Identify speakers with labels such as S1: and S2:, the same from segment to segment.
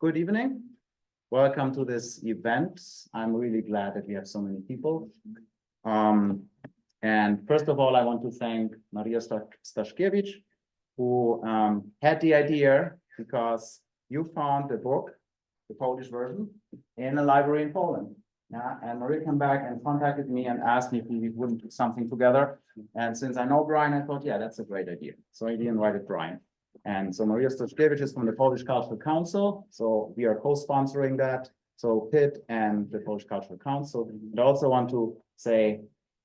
S1: Good evening. Welcome to this event. I'm really glad that we have so many people. And first of all, I want to thank Maria Staszkiewicz, who had the idea because you found the book, the Polish version, in a library in Poland. Yeah, and Maria came back and contacted me and asked me if we wouldn't do something together. And since I know Brian, I thought, yeah, that's a great idea. So I invited Brian. And so Maria Staszkiewicz is from the Polish Cultural Council. So we are co-sponsoring that. So Pitt and the Polish Cultural Council. And I also want to say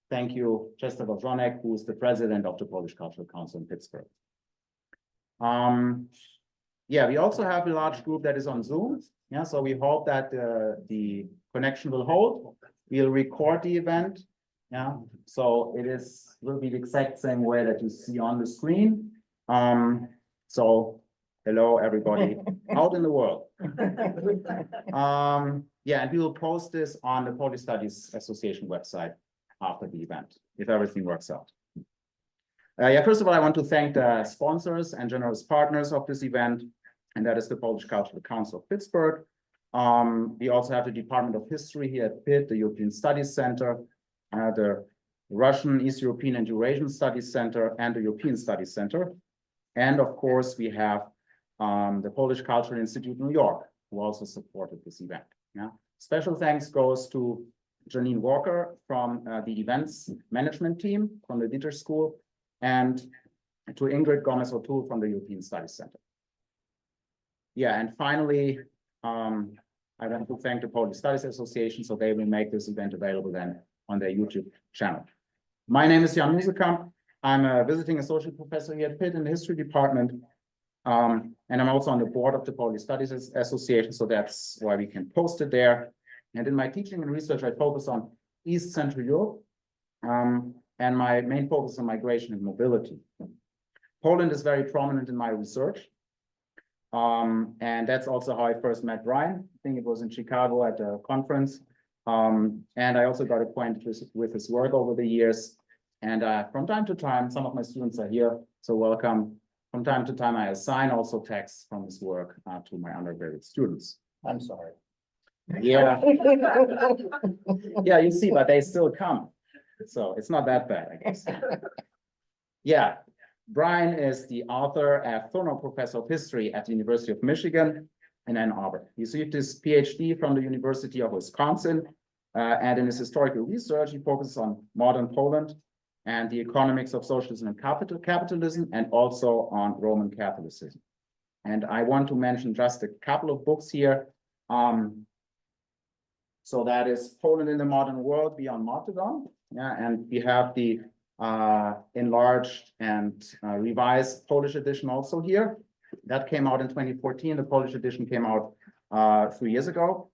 S1: thank you, Chester Wawrzonek, who is the president of the Polish Cultural Council in Pittsburgh. Yeah, we also have a large group that is on Zoom. Yeah, so we hope that the connection will hold. We'll record the event. Yeah, so will be the exact same way that you see on the screen. So hello everybody out in the world. Yeah, and we will post this on the Polish Studies Association website after the event, if everything works out. Yeah, first of all, I want to thank the sponsors and generous partners of this event, and that is the Polish Cultural Council of Pittsburgh. We also have the Department of History here at Pitt, the European Studies Center, the Russian, East European and Eurasian Studies Center, and the European Studies Center. And of course, we have the Polish Cultural Institute New York, who also supported this event. Yeah. Special thanks goes to Janine Walker from the events management team from the Dieter School, and to Ingrid Gomez-O'Toole from the European Studies Center. Yeah, and finally, I want to thank the Polish Studies Association, so they will make this event available then on their YouTube channel. My name is Jan Musekamp. I'm a visiting associate professor here at Pitt in the history department. And I'm also on the board of the Polish Studies Association, so that's why we can post it there. And in my teaching and research, I focus on East Central Europe, and my main focus is on migration and mobility. Poland is very prominent in my research. And that's also how I first met Brian. I think it was in Chicago at a conference. And I also got acquainted with his work over the years. And from time to time, some of my students are here, so welcome. From time to time, I assign also texts from his work to my undergraduate students.
S2: I'm sorry.
S1: Yeah. Yeah, you see, but they still come. So it's not that bad, I guess. Yeah. Brian is the author and Thorno Professor of History at the University of Michigan in Ann Arbor. He received his PhD from the University of Wisconsin, and in his historical research, he focuses on modern Poland and the economics of socialism and capitalism, and also on Roman Catholicism. And I want to mention just a couple of books here. So that is Poland in the Modern World Beyond Martyrdom. Yeah, and we have the enlarged and revised Polish edition also here. That came out in 2014. The Polish edition came out 3 years ago.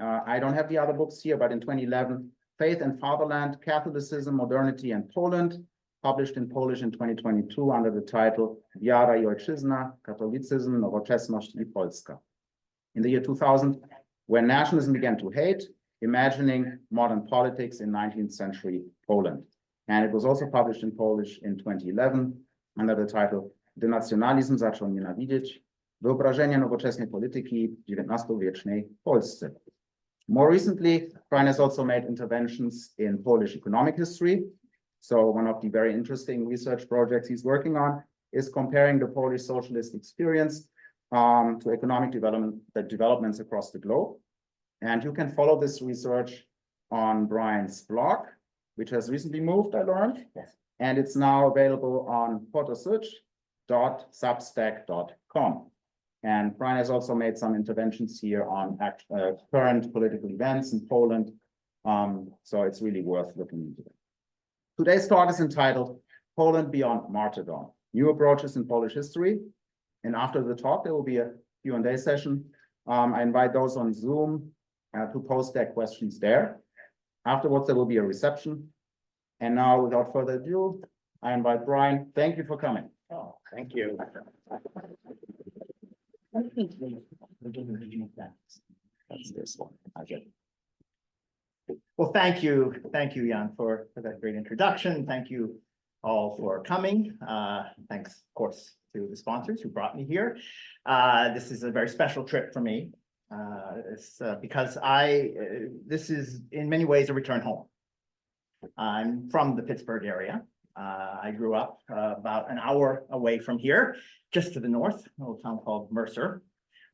S1: I don't have the other books here, but in 2011, Faith and Fatherland, Catholicism, Modernity and Poland, published in Polish in 2022 under the title Wiara i Ojczyzna, Katolicyzm, Nowoczesność i Polska. In the year 2000, when nationalism began to hate, imagining modern politics in 19th century Poland. And it was also published in Polish in 2011 under the title Gdy nacjonalizm zaczął nienawidzieć, wyobrażenia nowoczesnej polityki w XIX-wiecznej Polsce. More recently, Brian has also made interventions in Polish economic history. So one of the very interesting research projects he's working on is comparing the Polish socialist experience to economic developments across the globe. And you can follow this research on Brian's blog, which has recently moved, I learned. Yes. And it's now available on porter-szűc.substack.com. And Brian has also made some interventions here on current political events in Poland. So it's really worth looking into it. Today's talk is entitled Poland Beyond Martyrdom, New Approaches in Polish History. And after the talk, there will be a Q&A session. I invite those on Zoom to post their questions there. Afterwards, there will be a reception. And now, without further ado, I invite Brian. Thank you for coming.
S2: Oh, thank you.
S1: That's this one. Okay.
S2: Well, thank you, Jan, for that great introduction. Thank you all for coming. Thanks, of course, to the sponsors who brought me here. This is a very special trip for me. Because this is in many ways a return home. I'm from the Pittsburgh area. I grew up about an hour away from here, just to the north, a little town called Mercer.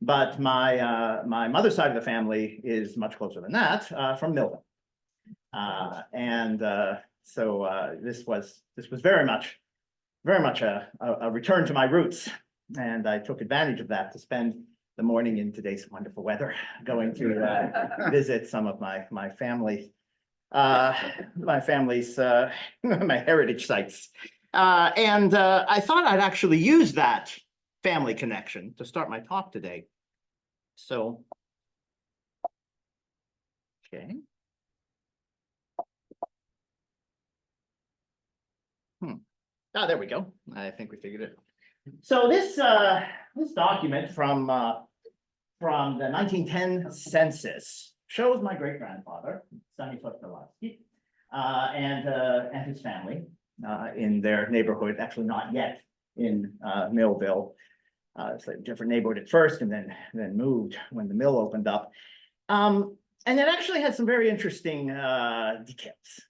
S2: But my mother's side of the family is much closer than that, from Millville. So this was very much a return to my roots, and I took advantage of that to spend the morning in today's wonderful weather, going to visit some of my family's my heritage sites. I thought I'd actually use that family connection to start my talk today. So, okay. Ah, there we go. I think we figured it. So this document from the 1910 census shows my great-grandfather, Stanislav Pulaski, and his family in their neighborhood, actually not yet in Millville. It's like a different neighborhood at first, and then moved when the mill opened up. And it actually had some very interesting details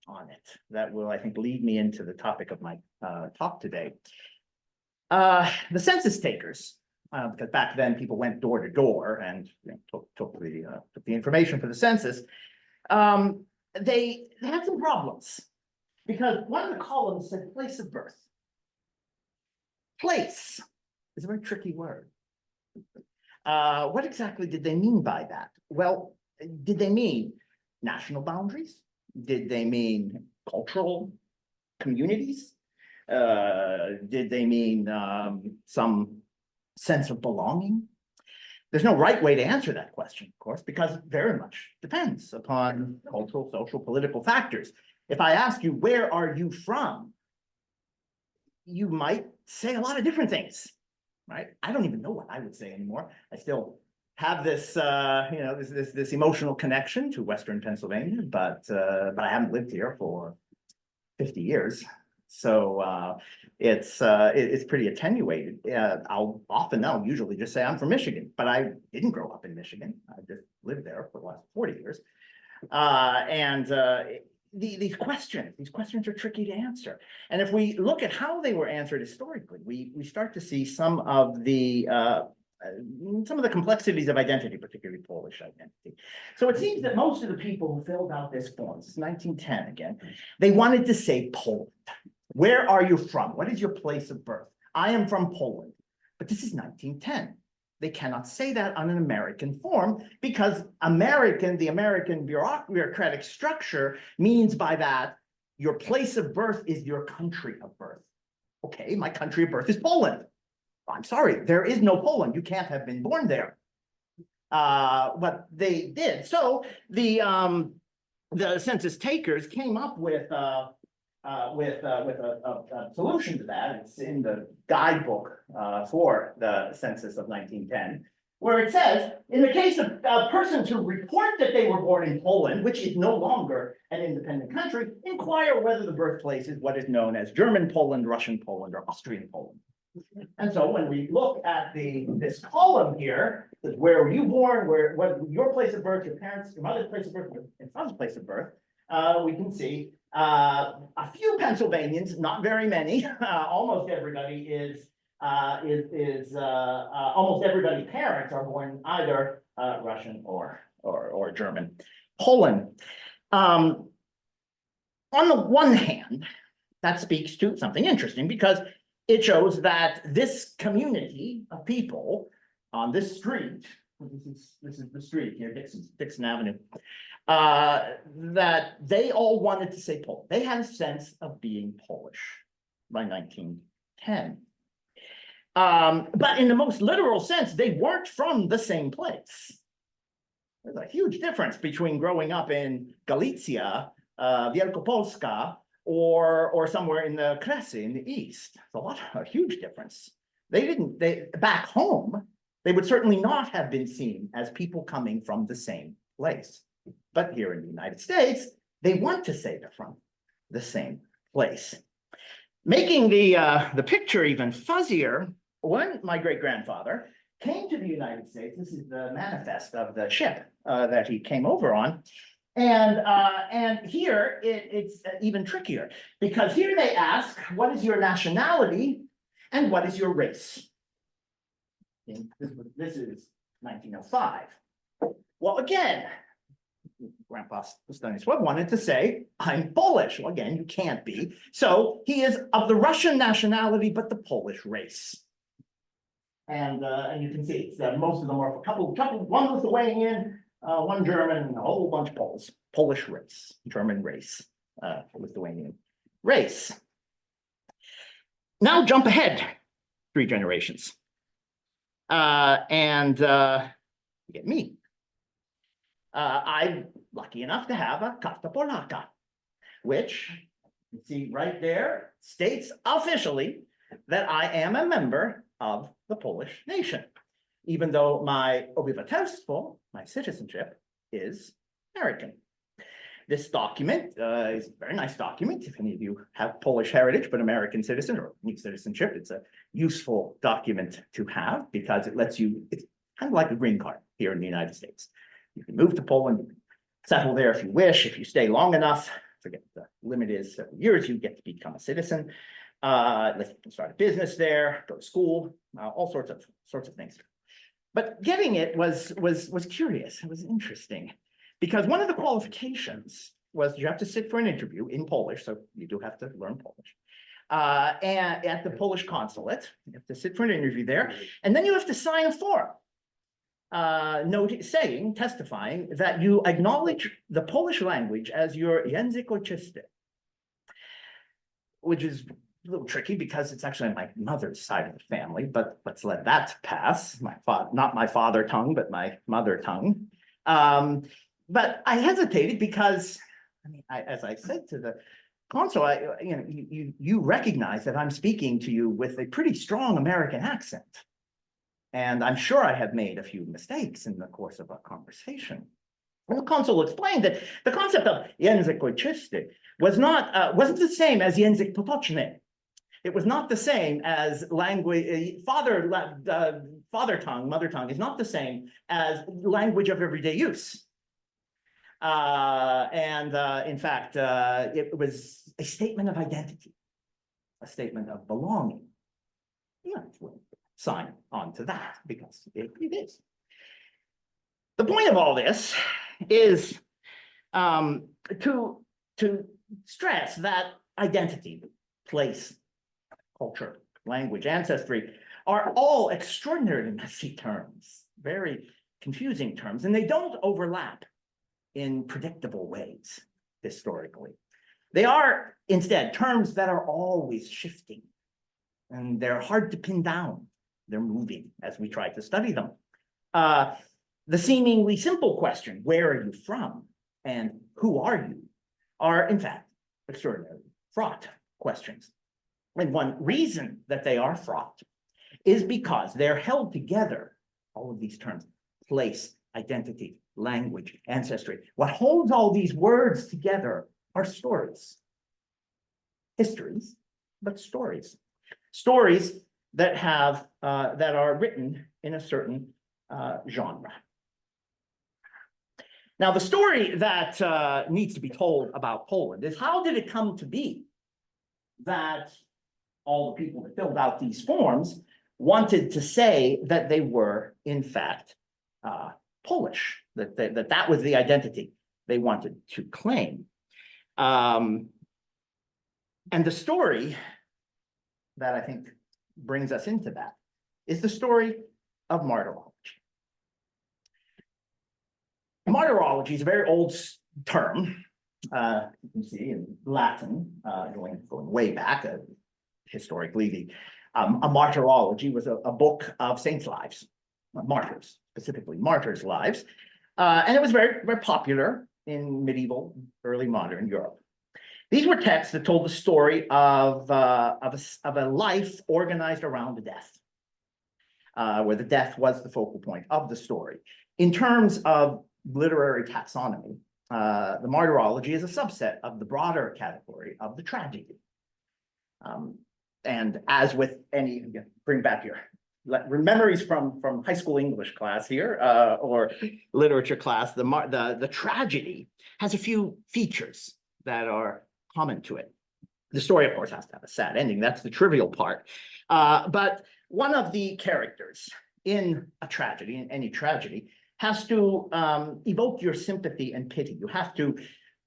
S2: on it that will, I think, lead me into the topic of my talk today. The census takers, because back then people went door to door and took the information for the census. They had some problems because one of the columns said place of birth. Place is a very tricky word. What exactly did they mean by that? Well, did they mean national boundaries? Did they mean cultural communities? Did they mean some sense of belonging? There's no right way to answer that question, of course, because it very much depends upon cultural, social, political factors. If I ask you, where are you from? You might say a lot of different things, right? I don't even know what I would say anymore. I still have this, this emotional connection to Western Pennsylvania, but I haven't lived here for 50 years. So it's pretty attenuated. I'll usually just say I'm from Michigan, but I didn't grow up in Michigan. I just lived there for the last 40 years. These questions are tricky to answer. And if we look at how they were answered historically, we start to see some of the complexities of identity, particularly Polish identity. So it seems that most of the people who filled out this form, this is 1910 again, they wanted to say Poland. Where are you from? What is your place of birth? I am from Poland, but this is 1910. They cannot say that on an American form because the American bureaucratic structure means by that your place of birth is your country of birth. Okay, my country of birth is Poland. I'm sorry, there is no Poland. You can't have been born there. But they did. So the census takers came up with a solution to that. It's in the guidebook for the census of 1910, where it says, in the case of persons who report that they were born in Poland, which is no longer an independent country, inquire whether the birthplace is what is known as German Poland, Russian Poland, or Austrian Poland. And so when we look at this column here, where were you born, what your place of birth, your parents, your mother's place of birth, your father's place of birth, we can see a few Pennsylvanians, not very many. Almost everybody almost everybody's parents are born either Russian or German. Poland. On the one hand, that speaks to something interesting because it shows that this community of people on this street, this is the street here, Dixon Avenue, that they all wanted to say Polish. They had a sense of being Polish by 1910. But in the most literal sense, they weren't from the same place. There's a huge difference between growing up in Galicia, Wielkopolska, or somewhere in the Kresy in the east. It's a huge difference. Back home, they would certainly not have been seen as people coming from the same place. But here in the United States, they want to say they're from the same place. Making the picture even fuzzier, when my great-grandfather came to the United States, this is the manifest of the ship that he came over on. And here it's even trickier, because here they ask, what is your nationality and what is your race? This is 1905. Well, again, Grandpa Stanisław wanted to say, I'm Polish. Well, again, you can't be. So he is of the Russian nationality, but the Polish race. And you can see it's, most of them are a couple, one Lithuanian, one German, and a whole bunch of Poles. Polish race, German race, Lithuanian race. Now jump ahead 3 generations. And you get me. I'm lucky enough to have a Karta Polaka, which you see right there states officially that I am a member of the Polish nation, even though my obywatelstwo, my citizenship, is American. This document is a very nice document. If any of you have Polish heritage but American citizen or new citizenship, it's a useful document to have because it lets you, it's kind of like a green card here in the United States. You can move to Poland, you can settle there if you wish. If you stay long enough, forget the limit is 7 years, you get to become a citizen. You can start a business there, go to school, all sorts of things. But getting it was curious. It was interesting because one of the qualifications was you have to sit for an interview in Polish, so you do have to learn Polish. And at the Polish consulate, you have to sit for an interview there, and then you have to sign a form. Testifying that you acknowledge the Polish language as your język ojczysty, which is a little tricky because it's actually my mother's side of the family, but let's let that pass. Not my father tongue, but my mother tongue. But I hesitated because, I mean, as I said to the consul, you recognize that I'm speaking to you with a pretty strong American accent. And I'm sure I have made a few mistakes in the course of our conversation. And the consul explained that the concept of język ojczysty wasn't the same as język potoczny. It was not the same as language, father tongue, mother tongue is not the same as language of everyday use. In fact, it was a statement of identity, a statement of belonging. Yeah, sign on to that because it is. The point of all this is to stress that identity, place, culture, language, ancestry are all extraordinarily messy terms, very confusing terms, and they don't overlap in predictable ways historically. They are instead terms that are always shifting, and they're hard to pin down. They're moving as we try to study them. The seemingly simple question, where are you from and who are you, are in fact extraordinarily fraught questions. And one reason that they are fraught is because they're held together, all of these terms, place, identity, language, ancestry. What holds all these words together are stories. Histories, but stories. Stories that have that are written in a certain genre. Now, the story that needs to be told about Poland is how did it come to be that all the people that filled out these forms wanted to say that they were, in fact, Polish, that was the identity they wanted to claim. And the story that I think brings us into that is the story of martyrology. Martyrology is a very old term. You can see in Latin, going way back, historically, a martyrology was a book of saints' lives, martyrs, specifically martyrs' lives. And it was very, very popular in medieval, early modern Europe. These were texts that told the story of a life organized around the death, where the death was the focal point of the story. In terms of literary taxonomy, the martyrology is a subset of the broader category of the tragedy. And as with any, bring back your memories from high school English class here, or literature class, the tragedy has a few features that are common to it. The story, of course, has to have a sad ending. That's the trivial part. But one of the characters in a tragedy, in any tragedy, has to evoke your sympathy and pity. You have to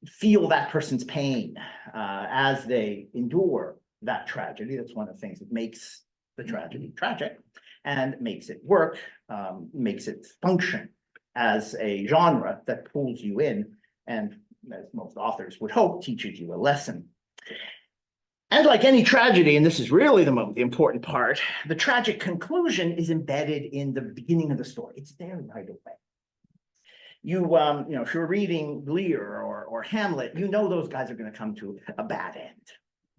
S2: feel that person's pain as they endure that tragedy. That's one of the things that makes the tragedy tragic and makes it work, makes it function as a genre that pulls you in and, as most authors would hope, teaches you a lesson. And like any tragedy, and this is really the important part, the tragic conclusion is embedded in the beginning of the story. It's there right away. You know, if you're reading Lear or Hamlet, you know those guys are going to come to a bad end.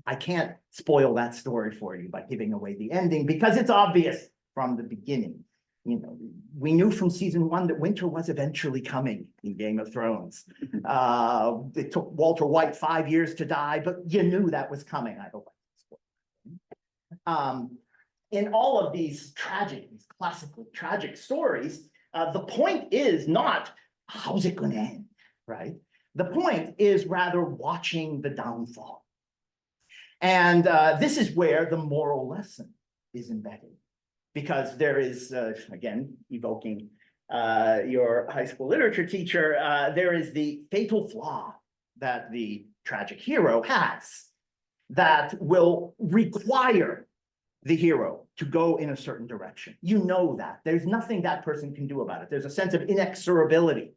S2: I can't spoil that story for you by giving away the ending because it's obvious from the beginning. You know, we knew from season 1 that winter was eventually coming in Game of Thrones. It took Walter White 5 years to die, but you knew that was coming. I hope I can spoil that. In all of these tragedies, classically tragic stories, the point is not how's it going to end, right? The point is rather watching the downfall. And this is where the moral lesson is embedded. Because there is, again, evoking your high school literature teacher, there is the fatal flaw that the tragic hero has that will require the hero to go in a certain direction. You know that. There's nothing that person can do about it. There's a sense of inexorability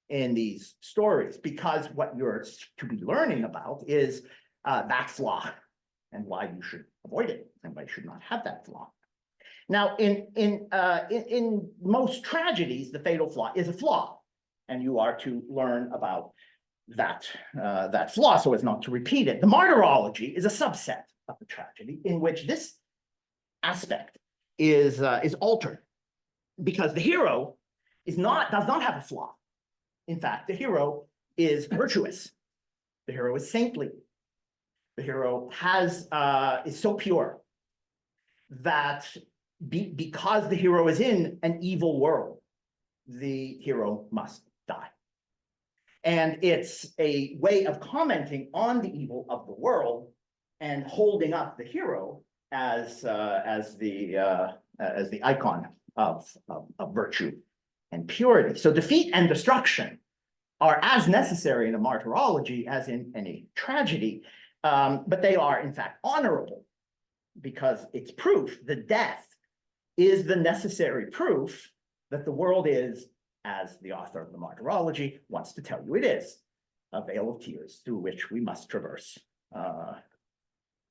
S2: in these stories because what you're to be learning about is that flaw and why you should avoid it and why you should not have that flaw. Now, in most tragedies, the fatal flaw is a flaw, and you are to learn about that flaw so as not to repeat it. The martyrology is a subset of the tragedy in which this aspect is altered because the hero does not have a flaw. In fact, the hero is virtuous. The hero is saintly. The hero is so pure that because the hero is in an evil world, the hero must die. And it's a way of commenting on the evil of the world and holding up the hero as the icon of virtue and purity. So defeat and destruction are as necessary in a martyrology as in any tragedy, but they are in fact honorable because it's proof that death is the necessary proof that the world is, as the author of the Martyrology wants to tell you it is, a vale of tears through which we must traverse,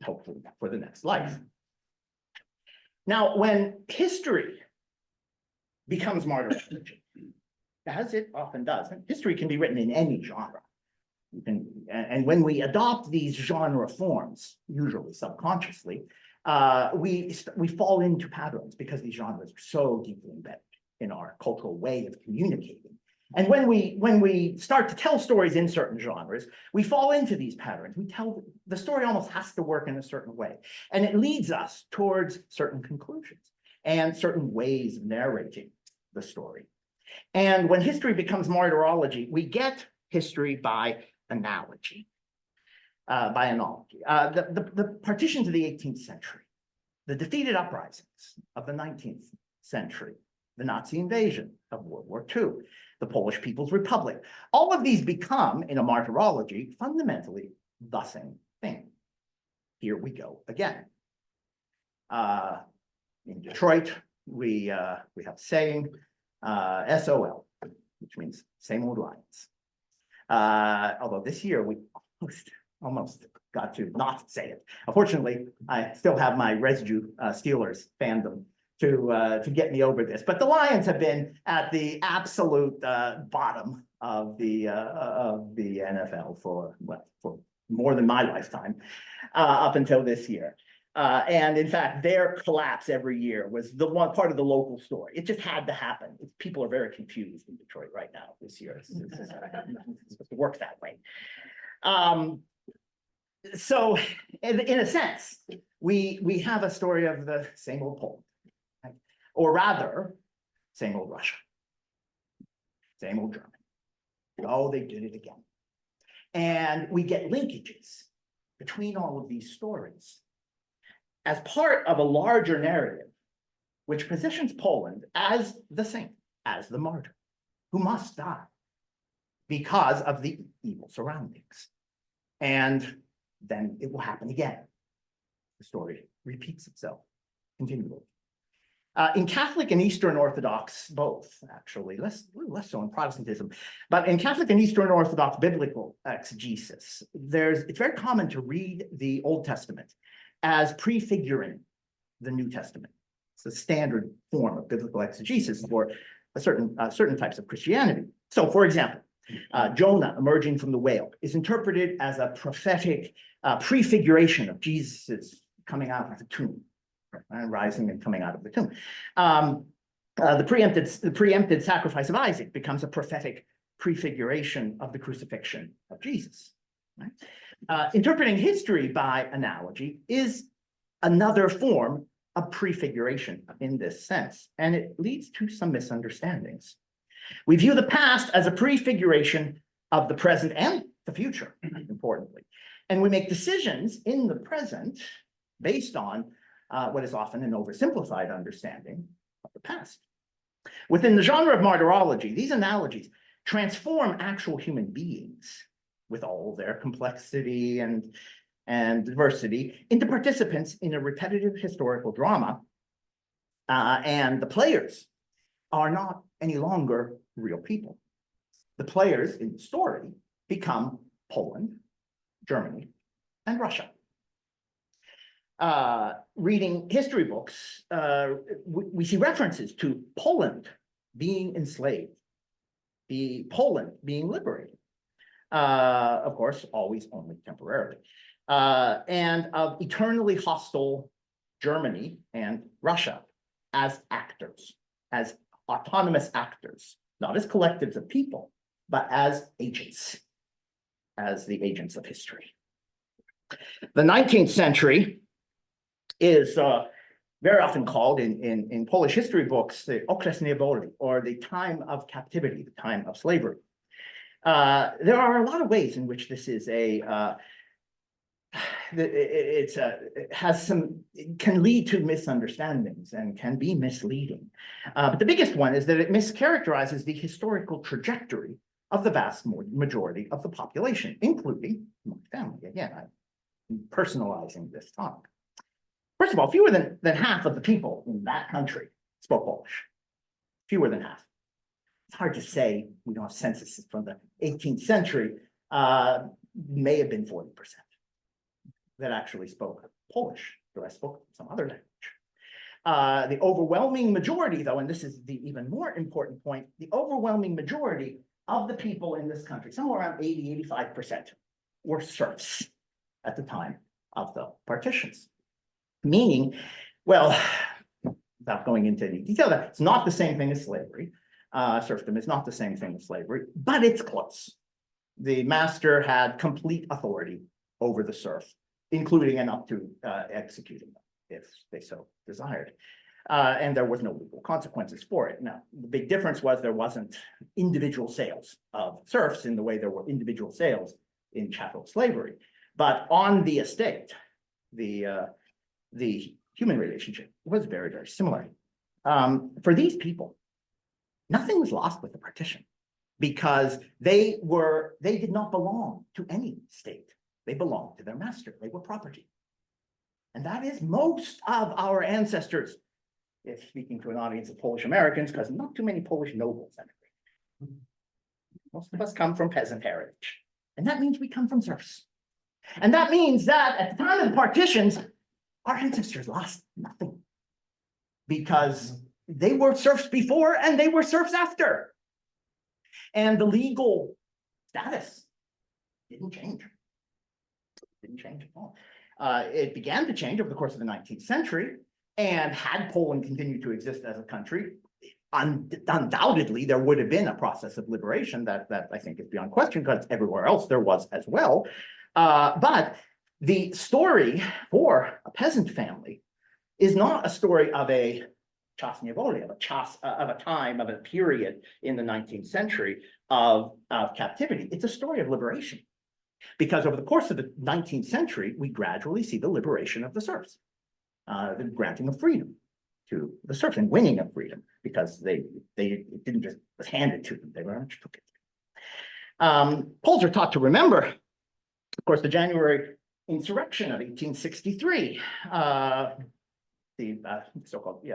S2: hopefully for the next life. Now, when history becomes martyrology, as it often does, and history can be written in any genre, and when we adopt these genre forms, usually subconsciously, we fall into patterns because these genres are so deeply embedded in our cultural way of communicating. And when we start to tell stories in certain genres, we fall into these patterns. The story almost has to work in a certain way. And it leads us towards certain conclusions and certain ways of narrating the story. And when history becomes martyrology, we get history by analogy. The partitions of the 18th century, the defeated uprisings of the 19th century, the Nazi invasion of World War II, the Polish People's Republic, all of these become, in a martyrology, fundamentally the same thing. Here we go again. In Detroit, we have a saying, SOL, which means same old lines. Although this year we almost got to not say it. Unfortunately, I still have my residue Steelers fandom to get me over this. But the Lions have been at the absolute bottom of the NFL for more than my lifetime, up until this year. And in fact, their collapse every year was the one part of the local story. It just had to happen. People are very confused in Detroit right now this year. It's supposed to work that way. So in a sense, we have a story of the same old Poland, right? Or rather, same old Russia, same old Germany. Oh, they did it again. And we get linkages between all of these stories as part of a larger narrative, which positions Poland as the saint, as the martyr, who must die because of the evil surroundings. And then it will happen again. The story repeats itself continually. In Catholic and Eastern Orthodox, both actually, less so in Protestantism, but in Catholic and Eastern Orthodox biblical exegesis, it's very common to read the Old Testament as prefiguring the New Testament. It's a standard form of biblical exegesis for certain types of Christianity. So, for example, Jonah emerging from the whale is interpreted as a prophetic prefiguration of Jesus' coming out of the tomb, rising and coming out of the tomb. The preempted sacrifice of Isaac becomes a prophetic prefiguration of the crucifixion of Jesus. Right? Interpreting history by analogy is another form of prefiguration in this sense, and it leads to some misunderstandings. We view the past as a prefiguration of the present and the future, importantly, and we make decisions in the present based on what is often an oversimplified understanding of the past. Within the genre of martyrology, these analogies transform actual human beings with all their complexity and diversity into participants in a repetitive historical drama, and the players are not any longer real people. The players in the story become Poland, Germany, and Russia. Reading history books, we see references to Poland being enslaved, Poland being liberated, of course, always only temporarily, and of eternally hostile Germany and Russia as actors, as autonomous actors, not as collectives of people, but as agents, as the agents of history. The 19th century is very often called in Polish history books the okres niewoli, or the time of captivity, the time of slavery. There are a lot of ways in which this is it can lead to misunderstandings and can be misleading. But the biggest one is that it mischaracterizes the historical trajectory of the vast majority of the population, including my family. Again, I'm personalizing this talk. First of all, fewer than half of the people in that country spoke Polish. Fewer than half. It's hard to say. We don't have censuses from the 18th century. May have been 40% that actually spoke Polish. The rest spoke some other language. The overwhelming majority, though, and this is the even more important point, the overwhelming majority of the people in this country, somewhere around 80–85%, were serfs at the time of the partitions. Meaning, well, without going into any detail, that it's not the same thing as slavery. Serfdom is not the same thing as slavery, but it's close. The master had complete authority over the serf, including and up to executing them if they so desired. And there was no legal consequences for it. Now, the big difference was there wasn't individual sales of serfs in the way there were individual sales in chattel slavery. But on the estate, the human relationship was very, very similar. For these people, nothing was lost with the partition because they did not belong to any state. They belonged to their master. They were property. And that is most of our ancestors, if speaking to an audience of Polish Americans, because not too many Polish nobles emigrated. Most of us come from peasant heritage. And that means we come from serfs. And that means that at the time of the partitions, our ancestors lost nothing because they were serfs before and they were serfs after. And the legal status didn't change. Didn't change at all. It began to change over the course of the 19th century. And had Poland continued to exist as a country, undoubtedly there would have been a process of liberation that I think is beyond question, because everywhere else there was as well. But The story for a peasant family is not a story of a czas niewoli, of a time, of a period in the 19th century of captivity. It's a story of liberation. Because over the course of the 19th century, we gradually see the liberation of the serfs, the granting of freedom to the serfs and winning of freedom, because they it didn't just was handed to them, they very much took it. Poles are taught to remember, of course, the January insurrection of 1863, the so-called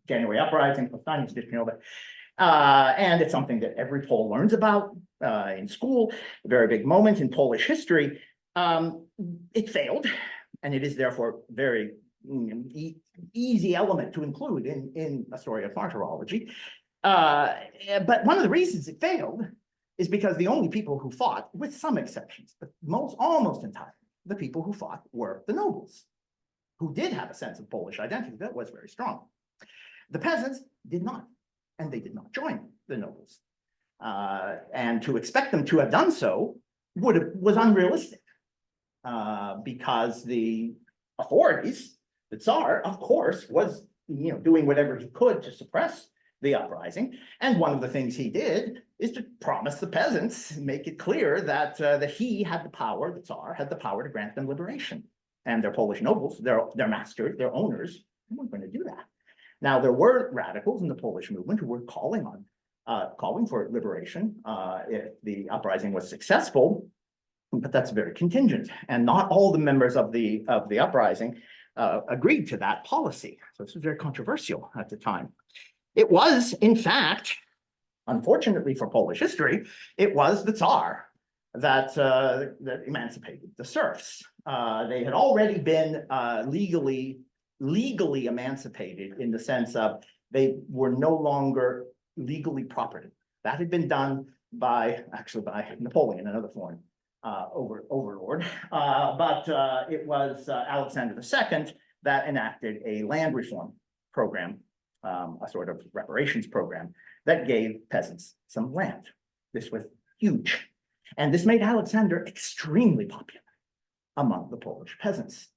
S2: January uprising, and it's something that every Pole learns about in school, a very big moment in Polish history. It failed, and it is therefore very easy element to include in a story of martyrology. But one of the reasons it failed is because the only people who fought, with some exceptions, but almost entirely, the people who fought were the nobles, who did have a sense of Polish identity that was very strong. The peasants did not, and they did not join the nobles. And to expect them to have done so was unrealistic, because the authorities, the Tsar, of course, was doing whatever he could to suppress the uprising. And one of the things he did is to promise the peasants, make it clear that he had the power, the Tsar had the power to grant them liberation. And their Polish nobles, their masters, their owners, weren't going to do that. Now, there were radicals in the Polish movement who were calling for liberation if the uprising was successful, but that's very contingent. And not all the members of the uprising agreed to that policy. So this was very controversial at the time. It was, in fact, unfortunately for Polish history, it was the Tsar that emancipated the serfs. They had already been legally emancipated in the sense of they were no longer legally property. That had been done by Napoleon, another foreign overlord. But it was Alexander II that enacted a land reform program, a sort of reparations program that gave peasants some land. This was huge. And this made Alexander extremely popular among the Polish peasants.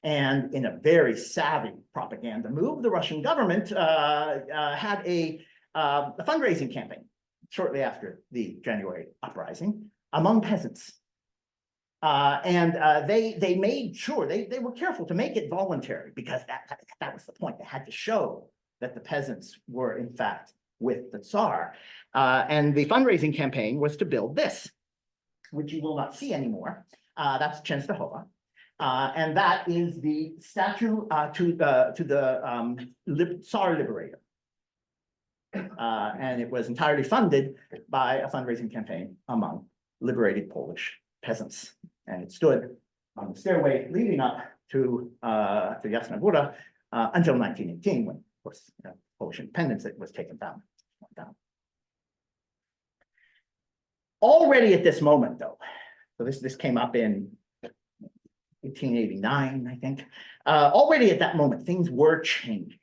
S2: And in a very savvy propaganda move, the Russian government had a fundraising campaign shortly after the January uprising among peasants. They made sure, they were careful to make it voluntary, because that was the point. They had to show that the peasants were, in fact, with the Tsar. And the fundraising campaign was to build this, which you will not see anymore. That's Częstochowa. And that is the statue to the Tsar Liberator. And it was entirely funded by a fundraising campaign among liberated Polish peasants. And it stood on the stairway leading up to Jasna Góra until 1918, when, of course, Polish independence was taken down. Already at this moment, though, so this came up in 1889, I think. Already at that moment, things were changing.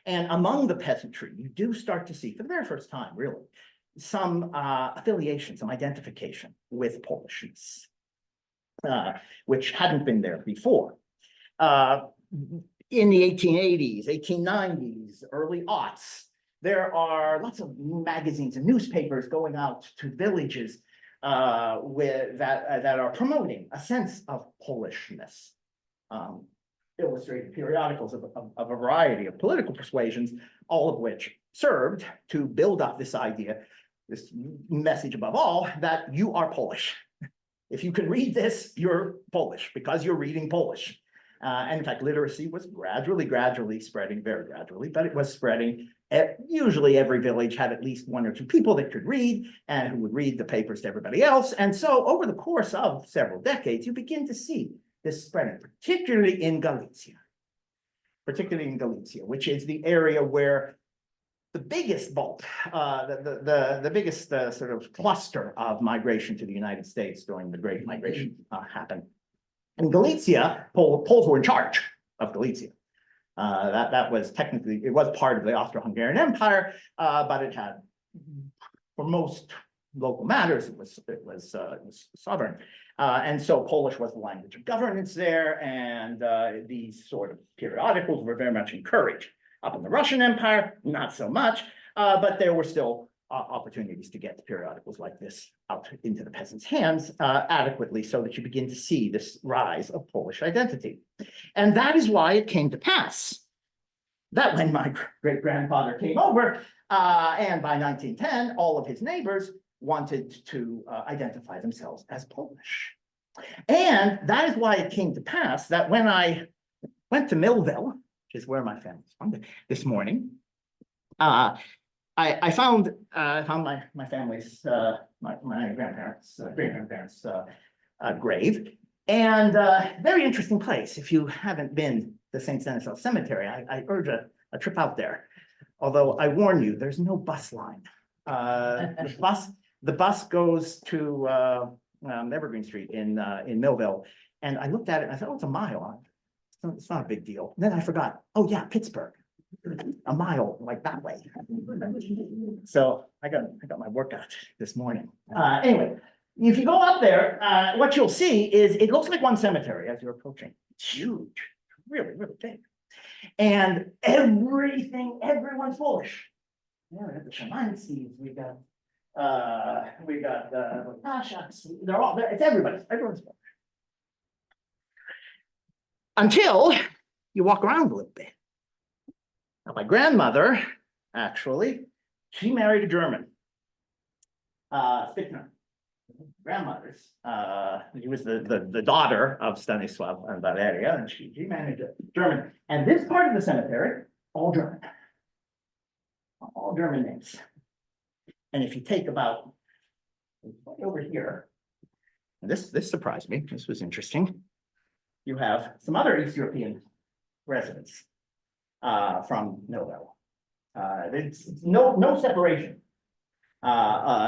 S2: And among the peasantry, you do start to see, for the very first time, really, some affiliation, some identification with Polishness, which hadn't been there before. In the 1880s, 1890s, early aughts, there are lots of magazines and newspapers going out to villages that are promoting a sense of Polishness. Illustrated periodicals of a variety of political persuasions, all of which served to build up this idea, this message above all, that you are Polish. If you can read this, you're Polish because you're reading Polish. And in fact, literacy was gradually spreading, very gradually, but it was spreading. Usually every village had at least one or two people that could read and who would read the papers to everybody else. And so over the course of several decades, you begin to see this spreading, particularly in Galicia, which is the area where the biggest bulk, the biggest sort of cluster of migration to the United States during the Great Migration happened. In Galicia, Poles were in charge of Galicia. That was technically, it was part of the Austro-Hungarian Empire, but it had, for most local matters, it was sovereign. And so Polish was the language of governance there, and these sort of periodicals were very much encouraged. Up in the Russian Empire, not so much, but there were still opportunities to get periodicals like this out into the peasants' hands adequately, so that you begin to see this rise of Polish identity. And that is why it came to pass that when my great-grandfather came over, and by 1910, all of his neighbors wanted to identify themselves as Polish. And that is why it came to pass that when I went to Millville, which is where my family's from, this morning, I found my family's my grandparents, great-grandparents' grave, and very interesting place. If you haven't been to St. Stanislaus Cemetery, I urge a trip out there. Although I warn you, there's no bus line. The bus goes to Evergreen Street in Millville, and I looked at it and I thought, oh, it's a mile. It's not a big deal. And then I forgot. Oh yeah, Pittsburgh. A mile like that way. So I got my workout this morning. Anyway, if you go up there, what you'll see is it looks like one cemetery as you're approaching. It's huge, really, really big. And everyone's Polish. Yeah, we got the Szymańskis, we got the Paszaks, it's everyone's Polish. Until you walk around a little bit. Now, my grandmother, actually, she married a German. Spittner, grandmother's. She was the daughter of Stanislav and Valeria, and she married a German. And this part of the cemetery, all German. All German names. And if you take about over here, and this surprised me, this was interesting. You have some other East European residents. From Millville. It's no separation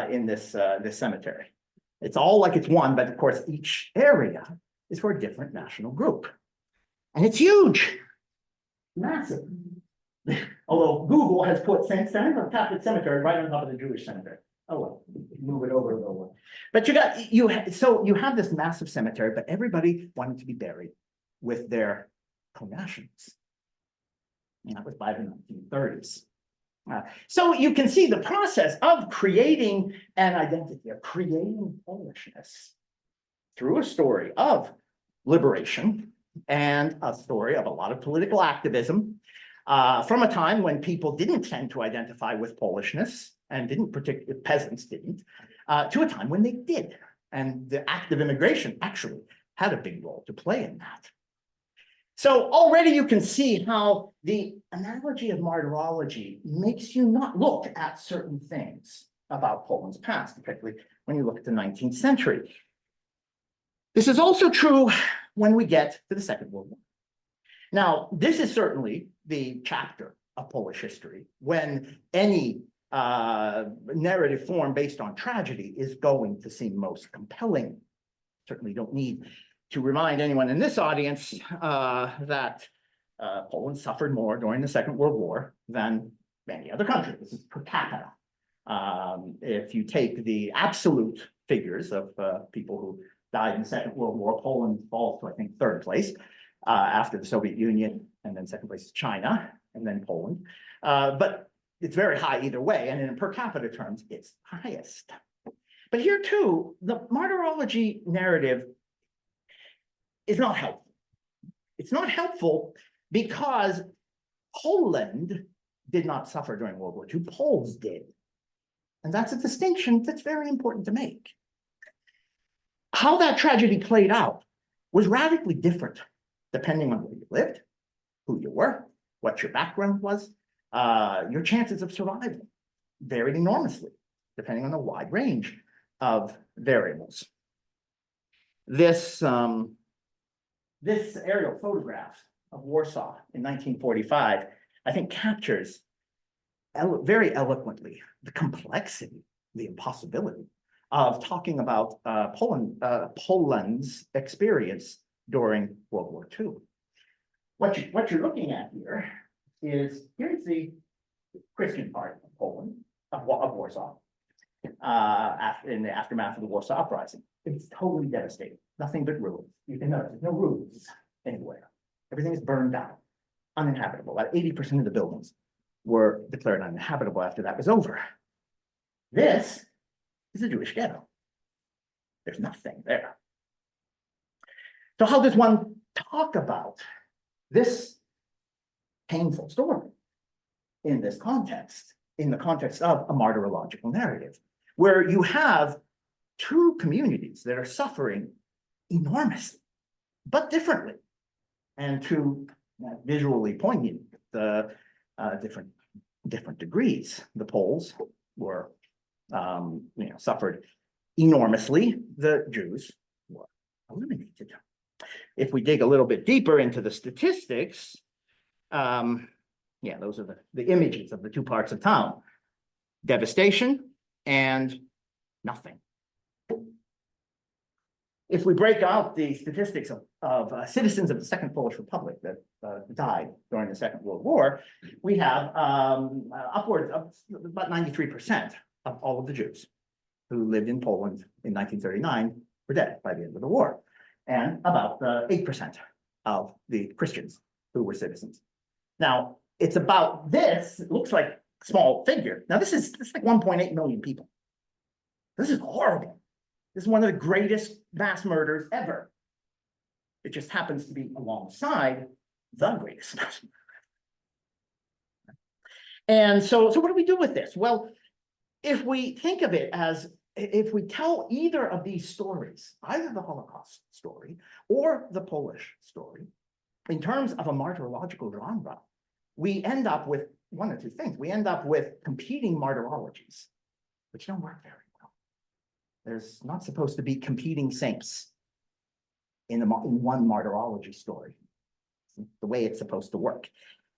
S2: in this cemetery. It's all like it's one, but of course each area is for a different national group. And it's huge, massive. Although Google has put St. Stanislaus Catholic Cemetery right on top of the Jewish cemetery. Oh well, move it over a little. But you have this massive cemetery, but everybody wanted to be buried with their co-nationals. And that was by the 1930s. So you can see the process of creating an identity, of creating Polishness through a story of liberation and a story of a lot of political activism from a time when people didn't tend to identify with Polishness and peasants didn't, to a time when they did. And the act of immigration actually had a big role to play in that. So already you can see how the analogy of martyrology makes you not look at certain things about Poland's past, particularly when you look at the 19th century. This is also true when we get to the Second World War. Now, this is certainly the chapter of Polish history when any narrative form based on tragedy is going to seem most compelling. Certainly don't need to remind anyone in this audience that Poland suffered more during the Second World War than many other countries. This is per capita. If you take the absolute figures of people who died in the Second World War, Poland falls to, I think, third place after the Soviet Union, and then second place is China, and then Poland. But it's very high either way, and in per capita terms, it's highest. But here too, the martyrology narrative is not helpful. It's not helpful because Poland did not suffer during World War II. Poles did. And that's a distinction that's very important to make. How that tragedy played out was radically different depending on where you lived, who you were, what your background was. Your chances of survival varied enormously depending on a wide range of variables. This aerial photograph of Warsaw in 1945, I think, captures very eloquently the complexity, the impossibility of talking about Poland's experience during World War II. What you're looking at here is, here's the Christian part of Poland, of Warsaw, in the aftermath of the Warsaw Uprising. it's totally devastating. Nothing but ruins. You can notice, there's no roofs anywhere. Everything is burned down, uninhabitable. About 80% of the buildings were declared uninhabitable after that was over. This is a Jewish ghetto. There's nothing there. So how does one talk about this painful story in this context, in the context of a martyrological narrative, where you have two communities that are suffering enormously, but differently, and to visually poignant the different degrees. The Poles were, suffered enormously. The Jews were eliminated. If we dig a little bit deeper into the statistics, those are the images of the two parts of town: devastation and nothing. If we break out the statistics of citizens of the Second Polish Republic that died during the Second World War, we have upwards of about 93% of all of the Jews who lived in Poland in 1939 were dead by the end of the war, and about 8% of the Christians who were citizens. Now, it's about this, it looks like a small figure. Now, this is like 1.8 million people. This is horrible. This is one of the greatest mass murders ever. It just happens to be alongside the greatest mass murder. And so what do we do with this? Well, if we think of it as, if we tell either of these stories, either the Holocaust story or the Polish story, in terms of a martyrological genre, we end up with one or two things. We end up with competing martyrologies, which don't work very well. There's not supposed to be competing saints in one martyrology story. It's the way it's supposed to work.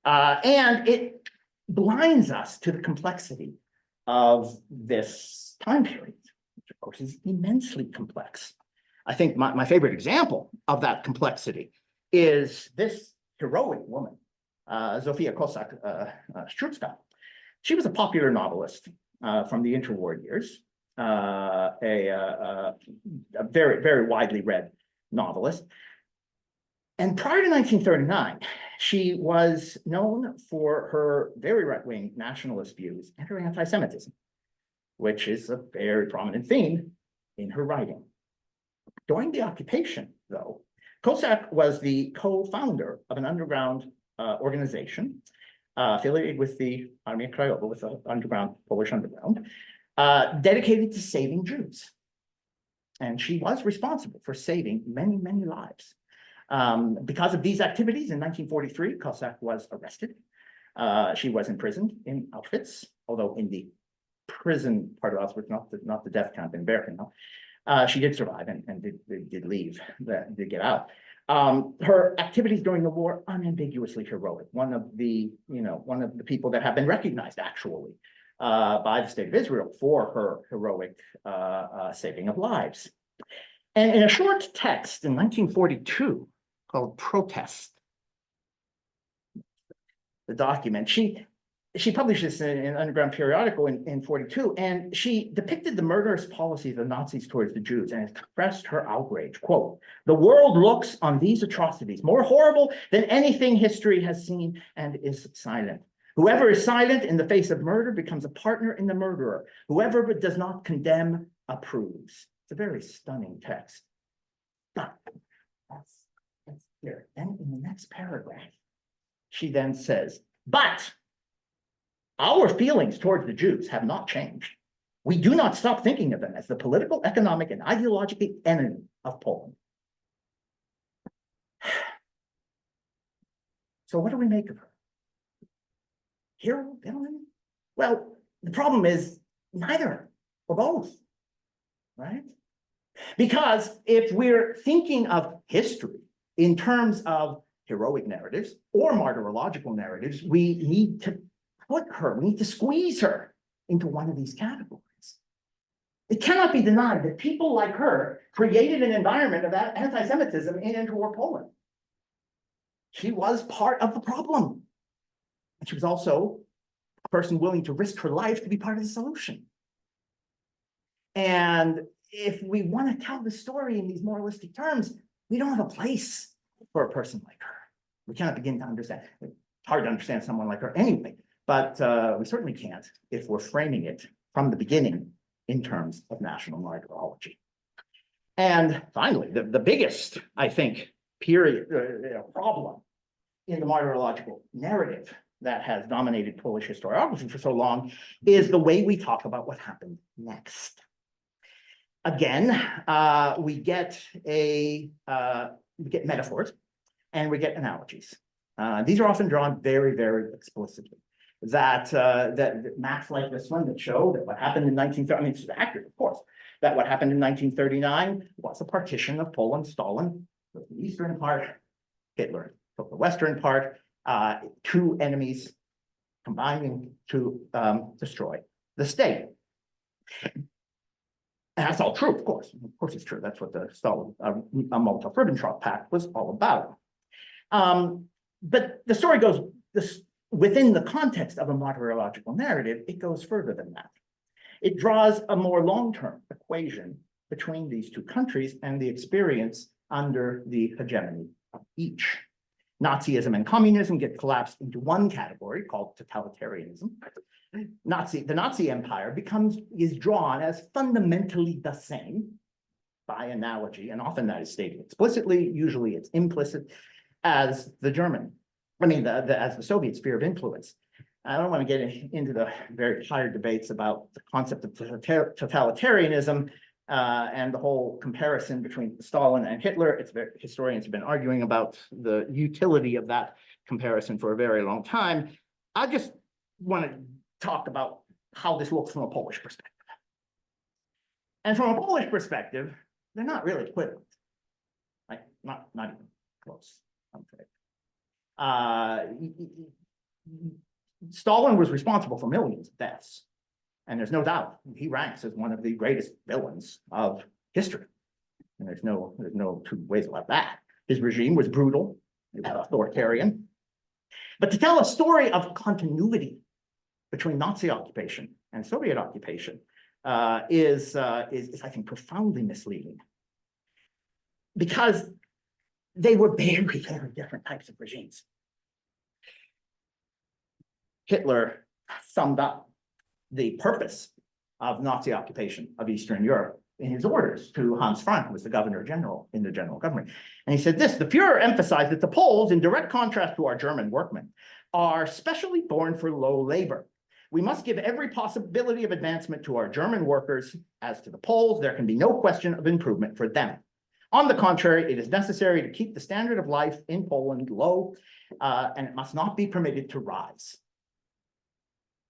S2: And it blinds us to the complexity of this time period, which of course is immensely complex. I think my favorite example of that complexity is this heroic woman, Zofia Kosak-Szczucka. She was a popular novelist from the interwar years, a very, very widely read novelist. And prior to 1939, she was known for her very right-wing nationalist views and her anti-Semitism, which is a very prominent theme in her writing. During the occupation, though, Kosak was the co-founder of an underground organization affiliated with the Armia Krajowa, with the underground, Polish underground, dedicated to saving Jews. And she was responsible for saving many, many lives. Because of these activities, in 1943, Kosak was arrested. She was imprisoned in Auschwitz, although in the prison part of Auschwitz, not the death camp in Birkenau. She did survive and did leave, did get out. Her activities during the war, unambiguously heroic. One of the people that have been recognized actually by the State of Israel for her heroic saving of lives. And in a short text in 1942 called Protest, the document, she published this in an underground periodical in 42, and she depicted the murderous policy of the Nazis towards the Jews and expressed her outrage. Quote, "The world looks on these atrocities more horrible than anything history has seen and is silent. Whoever is silent in the face of murder becomes a partner in the murderer. Whoever does not condemn approves." It's a very stunning text. But that's here. Then in the next paragraph, she then says, "But our feelings towards the Jews have not changed. We do not stop thinking of them as the political, economic, and ideological enemy of Poland." So what do we make of her? Hero, villain? Well, the problem is neither or both, right? Because if we're thinking of history in terms of heroic narratives or martyrological narratives, we need to we need to squeeze her into one of these categories. It cannot be denied that people like her created an environment of anti-Semitism in interwar Poland. She was part of the problem. And she was also a person willing to risk her life to be part of the solution. And if we want to tell the story in these moralistic terms, we don't have a place for a person like her. We cannot begin to understand. It's hard to understand someone like her anyway, but we certainly can't if we're framing it from the beginning in terms of national martyrology. And finally, the biggest, I think, problem in the martyrological narrative that has dominated Polish historiography for so long is the way we talk about what happened next. Again, we get metaphors and we get analogies. These are often drawn very, very explicitly. That maps like this one that show that what happened in 1930, I mean, it's accurate, of course, that what happened in 1939 was a partition of Poland. Stalin took the eastern part, Hitler took the western part, two enemies combining to destroy the state. And that's all true, of course. Of course it's true. That's what the Molotov-Ribbentrop Pact was all about. But the story goes within the context of a martyrological narrative, it goes further than that. It draws a more long-term equation between these two countries and the experience under the hegemony of each. Nazism and communism get collapsed into one category called totalitarianism. The Nazi empire is drawn as fundamentally the same by analogy, and often that is stated explicitly, usually it's implicit, as the German, as the Soviet sphere of influence. I don't want to get into the very tired debates about the concept of totalitarianism and the whole comparison between Stalin and Hitler. Historians have been arguing about the utility of that comparison for a very long time. I just want to talk about how this looks from a Polish perspective. And from a Polish perspective, they're not really equivalent. Like, not even close, I'm afraid. Stalin was responsible for millions of deaths. And there's no doubt he ranks as one of the greatest villains of history. And there's no two ways about that. His regime was brutal, it was authoritarian. But to tell a story of continuity between Nazi occupation and Soviet occupation is I think, profoundly misleading. Because they were very, very different types of regimes. Hitler summed up the purpose of Nazi occupation of Eastern Europe in his orders to Hans Frank, who was the governor general in the general government. And he said this: the Fuhrer emphasized that the Poles, in direct contrast to our German workmen, are specially born for low labor. We must give every possibility of advancement to our German workers. As to the Poles, there can be no question of improvement for them. On the contrary, it is necessary to keep the standard of life in Poland low, and it must not be permitted to rise.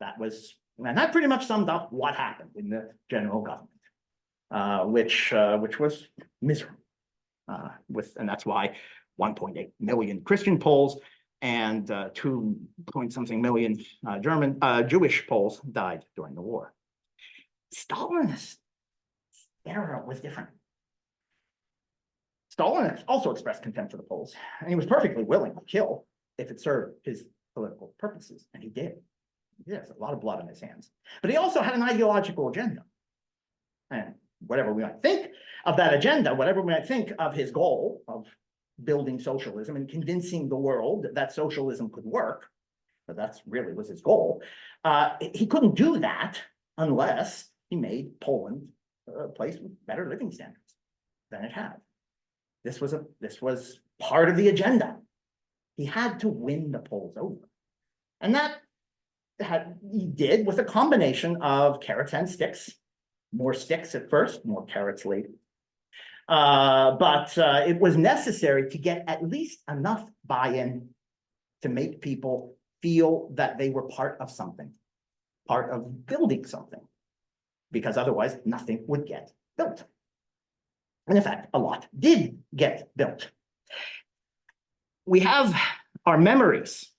S2: And that pretty much summed up what happened in the general government, which was miserable. And that's why 1.8 million Christian Poles and 2-point-something million Jewish Poles died during the war. Stalin's era was different. Stalin also expressed contempt for the Poles, and he was perfectly willing to kill if it served his political purposes, and he did. Yes, a lot of blood on his hands. But he also had an ideological agenda. And whatever we might think of that agenda, whatever we might think of his goal of building socialism and convincing the world that socialism could work, but that's really was his goal, he couldn't do that unless he made Poland a place with better living standards than it had. This was part of the agenda. He had to win the Poles over. And that he did with a combination of carrots and sticks. More sticks at first, more carrots later. But it was necessary to get at least enough buy-in to make people feel that they were part of something, part of building something, because otherwise nothing would get built. And in fact, a lot did get built. We have our memories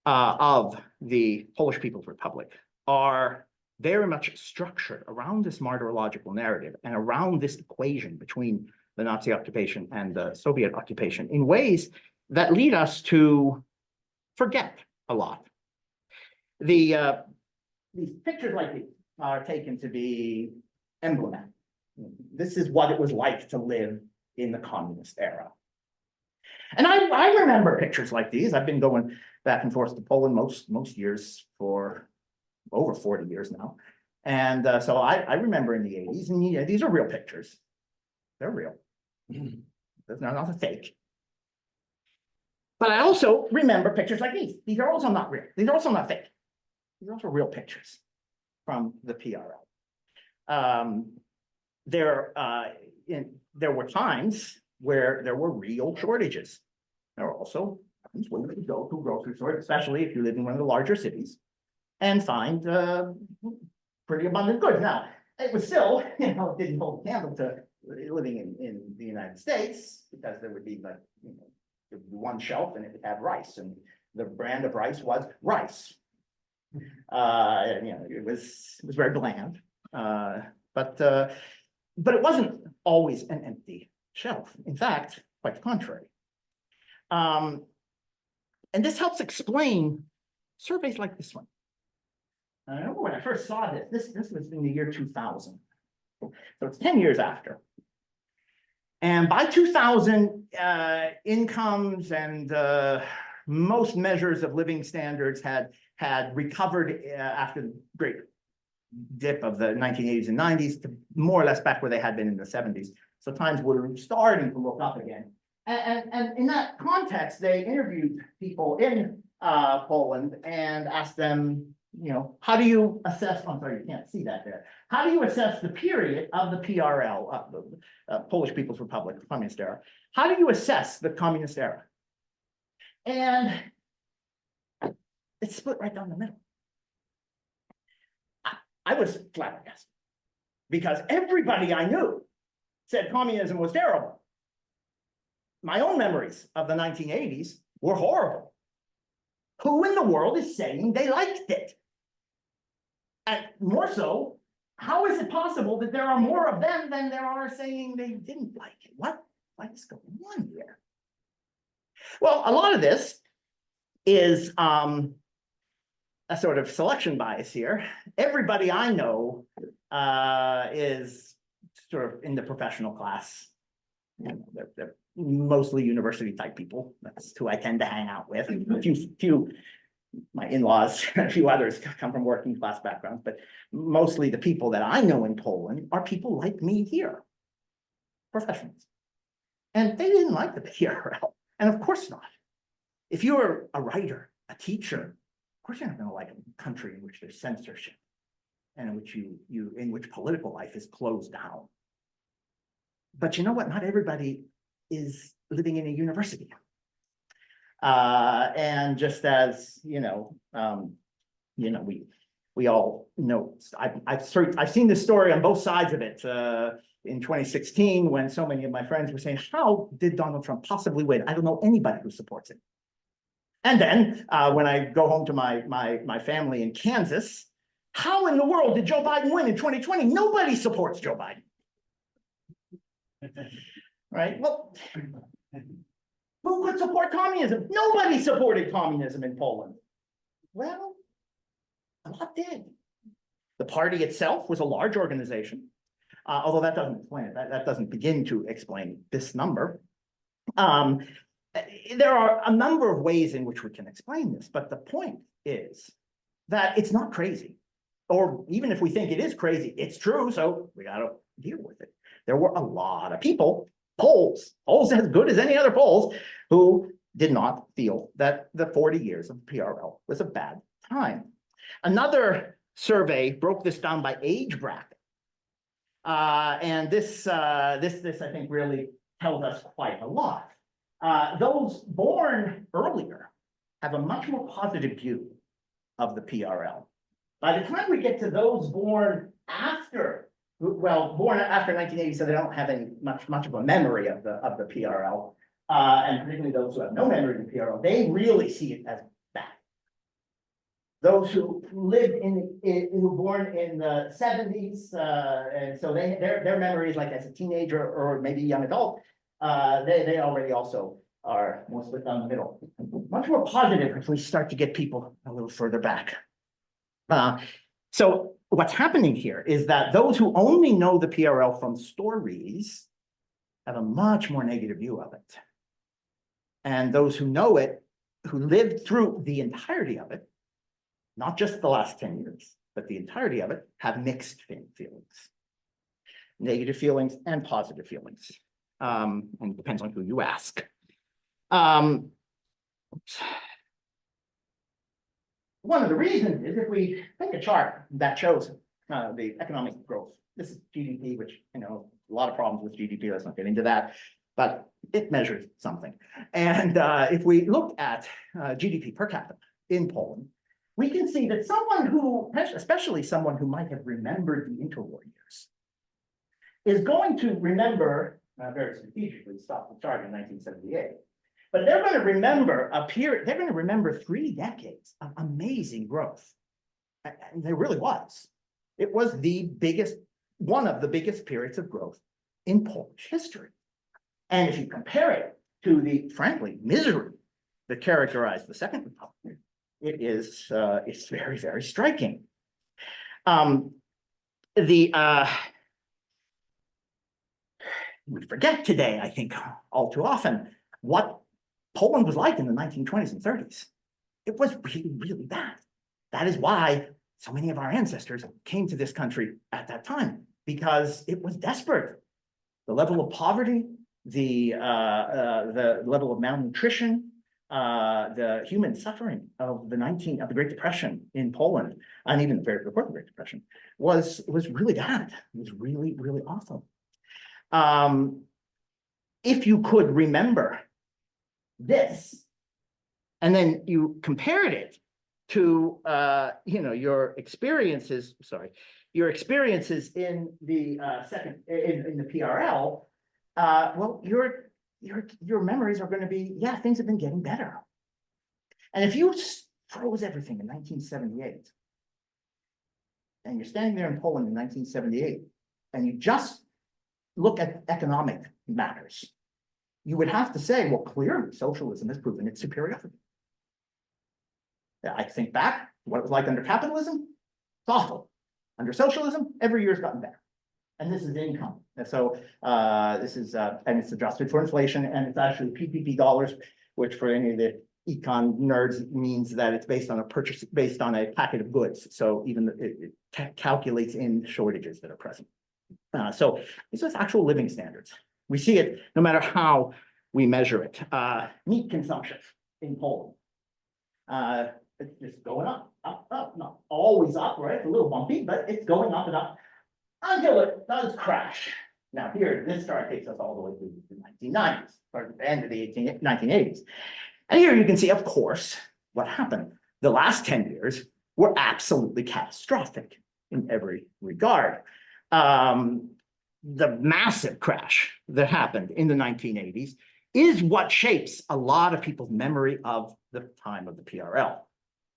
S2: of the Polish People's Republic are very much structured around this martyrological narrative and around this equation between the Nazi occupation and the Soviet occupation in ways that lead us to forget a lot. These pictures like these are taken to be emblematic This is what it was like to live in the communist era. And I remember pictures like these. I've been going back and forth to Poland most years for over 40 years now. And so I remember in the 80s, and yeah, these are real pictures. They're real. They're not fake. But I also remember pictures like these. These are also not real. These are also not fake. These are also real pictures from the PRL. There were times where there were real shortages. There were also times when you could go to a grocery store, especially if you live in one of the larger cities, and find pretty abundant goods. Now, it was still, it didn't hold a candle to living in the United States, because there would be like, there would be one shelf and it would have rice, and the brand of rice was rice. It was very bland, but it wasn't always an empty shelf. In fact, quite the contrary. And this helps explain surveys like this one. I remember when I first saw this was in the year 2000. So it's 10 years after. And by 2000, incomes and most measures of living standards had recovered after the great dip of the 1980s and 90s to more or less back where they had been in the 70s. So times were starting to look up again. And in that context, they interviewed people in Poland and asked them, how do you assess, I'm sorry, you can't see that there. How do you assess the period of the PRL, the Polish People's Republic, communist era? How do you assess the communist era? And it's split right down the middle. I was flabbergasted because everybody I knew said communism was terrible. My own memories of the 1980s were horrible. Who in the world is saying they liked it? And more so, how is it possible that there are more of them than there are saying they didn't like it? What is going on here? Well, a lot of this is a sort of selection bias here. Everybody I know is sort of in the professional class. They're mostly university type people. That's who I tend to hang out with. A few my in-laws, a few others come from working class backgrounds, but mostly the people that I know in Poland are people like me here, professionals. And they didn't like the PRL. And of course not. If you're a writer, a teacher, of course you're not going to like a country in which there's censorship and in which in which political life is closed down. But you know what? Not everybody is living in a university. And just as we all know, I've seen this story on both sides of it. In 2016, when so many of my friends were saying, "How did Donald Trump possibly win? I don't know anybody who supports him." And then when I go home to my family in Kansas, how in the world did Joe Biden win in 2020? Nobody supports Joe Biden. Right? Well, who could support communism? Nobody supported communism in Poland. Well, a lot did. The party itself was a large organization, although that doesn't explain it. That doesn't begin to explain this number. There are a number of ways in which we can explain this, but the point is that it's not crazy. Or even if we think it is crazy, it's true, so we got to deal with it. There were a lot of people, polls as good as any other polls, who did not feel that the 40 years of PRL was a bad time. Another survey broke this down by age bracket. And this I think really tells us quite a lot. Those born earlier have a much more positive view of the PRL. By the time we get to those born after, born after 1980, so they don't have much of a memory of the PRL, and particularly those who have no memory of the PRL, they really see it as bad. Those who lived who were born in the 70s, and so their memories, like as a teenager or maybe a young adult, they already also are more split down the middle. Much more positive if we start to get people a little further back. So what's happening here is that those who only know the PRL from stories have a much more negative view of it. And those who know it, who lived through the entirety of it, not just the last 10 years, but the entirety of it, have mixed feelings. Negative feelings and positive feelings. And it depends on who you ask. One of the reasons is if we take a chart that shows the economic growth. This is GDP, which, you know, a lot of problems with GDP. Let's not get into that, but it measures something. And if we look at GDP per capita in Poland, we can see that someone who, especially someone who might have remembered the interwar years, is going to remember, very strategically, stop the chart in 1978. But they're going to remember a period, they're going to remember 3 decades of amazing growth. And there really was. It was the biggest, one of the biggest periods of growth in Polish history. And if you compare it to the, frankly, misery that characterized the Second Republic, it is, it's very, very striking. We forget today, I think, all too often, what Poland was like in the 1920s and 30s. It was really, really bad. That is why so many of our ancestors came to this country at that time, because it was desperate. The level of poverty, the level of malnutrition, the human suffering of the Great Depression in Poland, and even before the Great Depression, was really bad. It was really, really awful. If you could remember this, and then you compared it to you know, your experiences in the in the PRL, well, your memories are going to be, yeah, things have been getting better. And if you froze everything in 1978, and you're standing there in Poland in 1978, and you just look at economic matters, you would have to say, well, clearly socialism has proven its superiority. I think back to what it was like under capitalism, it's awful. Under socialism, every year's gotten better. And this is income. And so this is, and it's adjusted for inflation, and it's actually PPP dollars, which for any of the econ nerds means that it's based on a purchase, based on a packet of goods. So even it calculates in shortages that are present. So these are actual living standards. We see it no matter how we measure it. Meat consumption in Poland. It's just going up, not always up, right? It's a little bumpy, but it's going up and up until it does crash. Now here, this chart takes us all the way to the 1990s, or the end of the 1980s. And here you can see, of course, what happened. The last 10 years were absolutely catastrophic in every regard. The massive crash that happened in the 1980s is what shapes a lot of people's memory of the time of the PRL.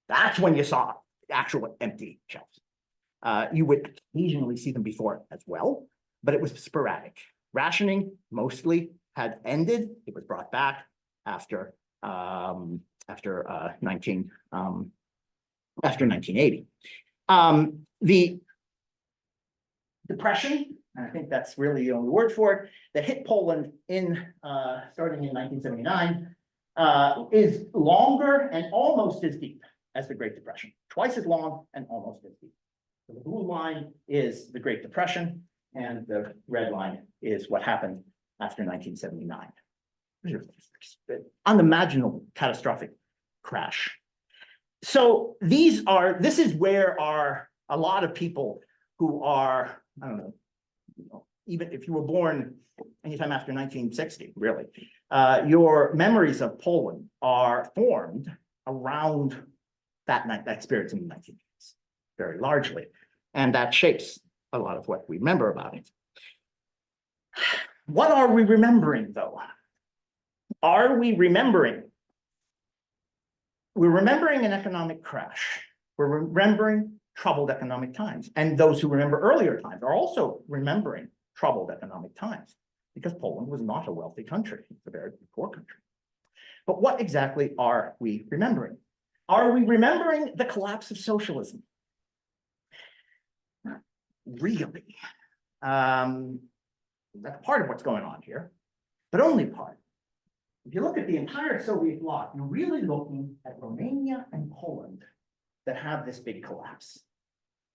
S2: That's when you saw actual empty shelves. You would occasionally see them before as well, but it was sporadic. Rationing mostly had ended. It was brought back after 1980. The depression, and I think that's really the only word for it, that hit Poland in starting in 1979 is longer and almost as deep as the Great Depression. Twice as long and almost as deep. So the blue line is the Great Depression, and the red line is what happened after 1979. Unimaginable catastrophic crash. So this is where a lot of people who are, I don't know, even if you were born anytime after 1960, really, your memories of Poland are formed around that experience in the 1980s, very largely. And that shapes a lot of what we remember about it. What are we remembering, though? Are we remembering? We're remembering an economic crash. We're remembering troubled economic times. And those who remember earlier times are also remembering troubled economic times, because Poland was not a wealthy country. It's a very poor country. But what exactly are we remembering? Are we remembering the collapse of socialism? really. That's part of what's going on here, but only part. If you look at the entire Soviet bloc, you're really looking at Romania and Poland that have this big collapse.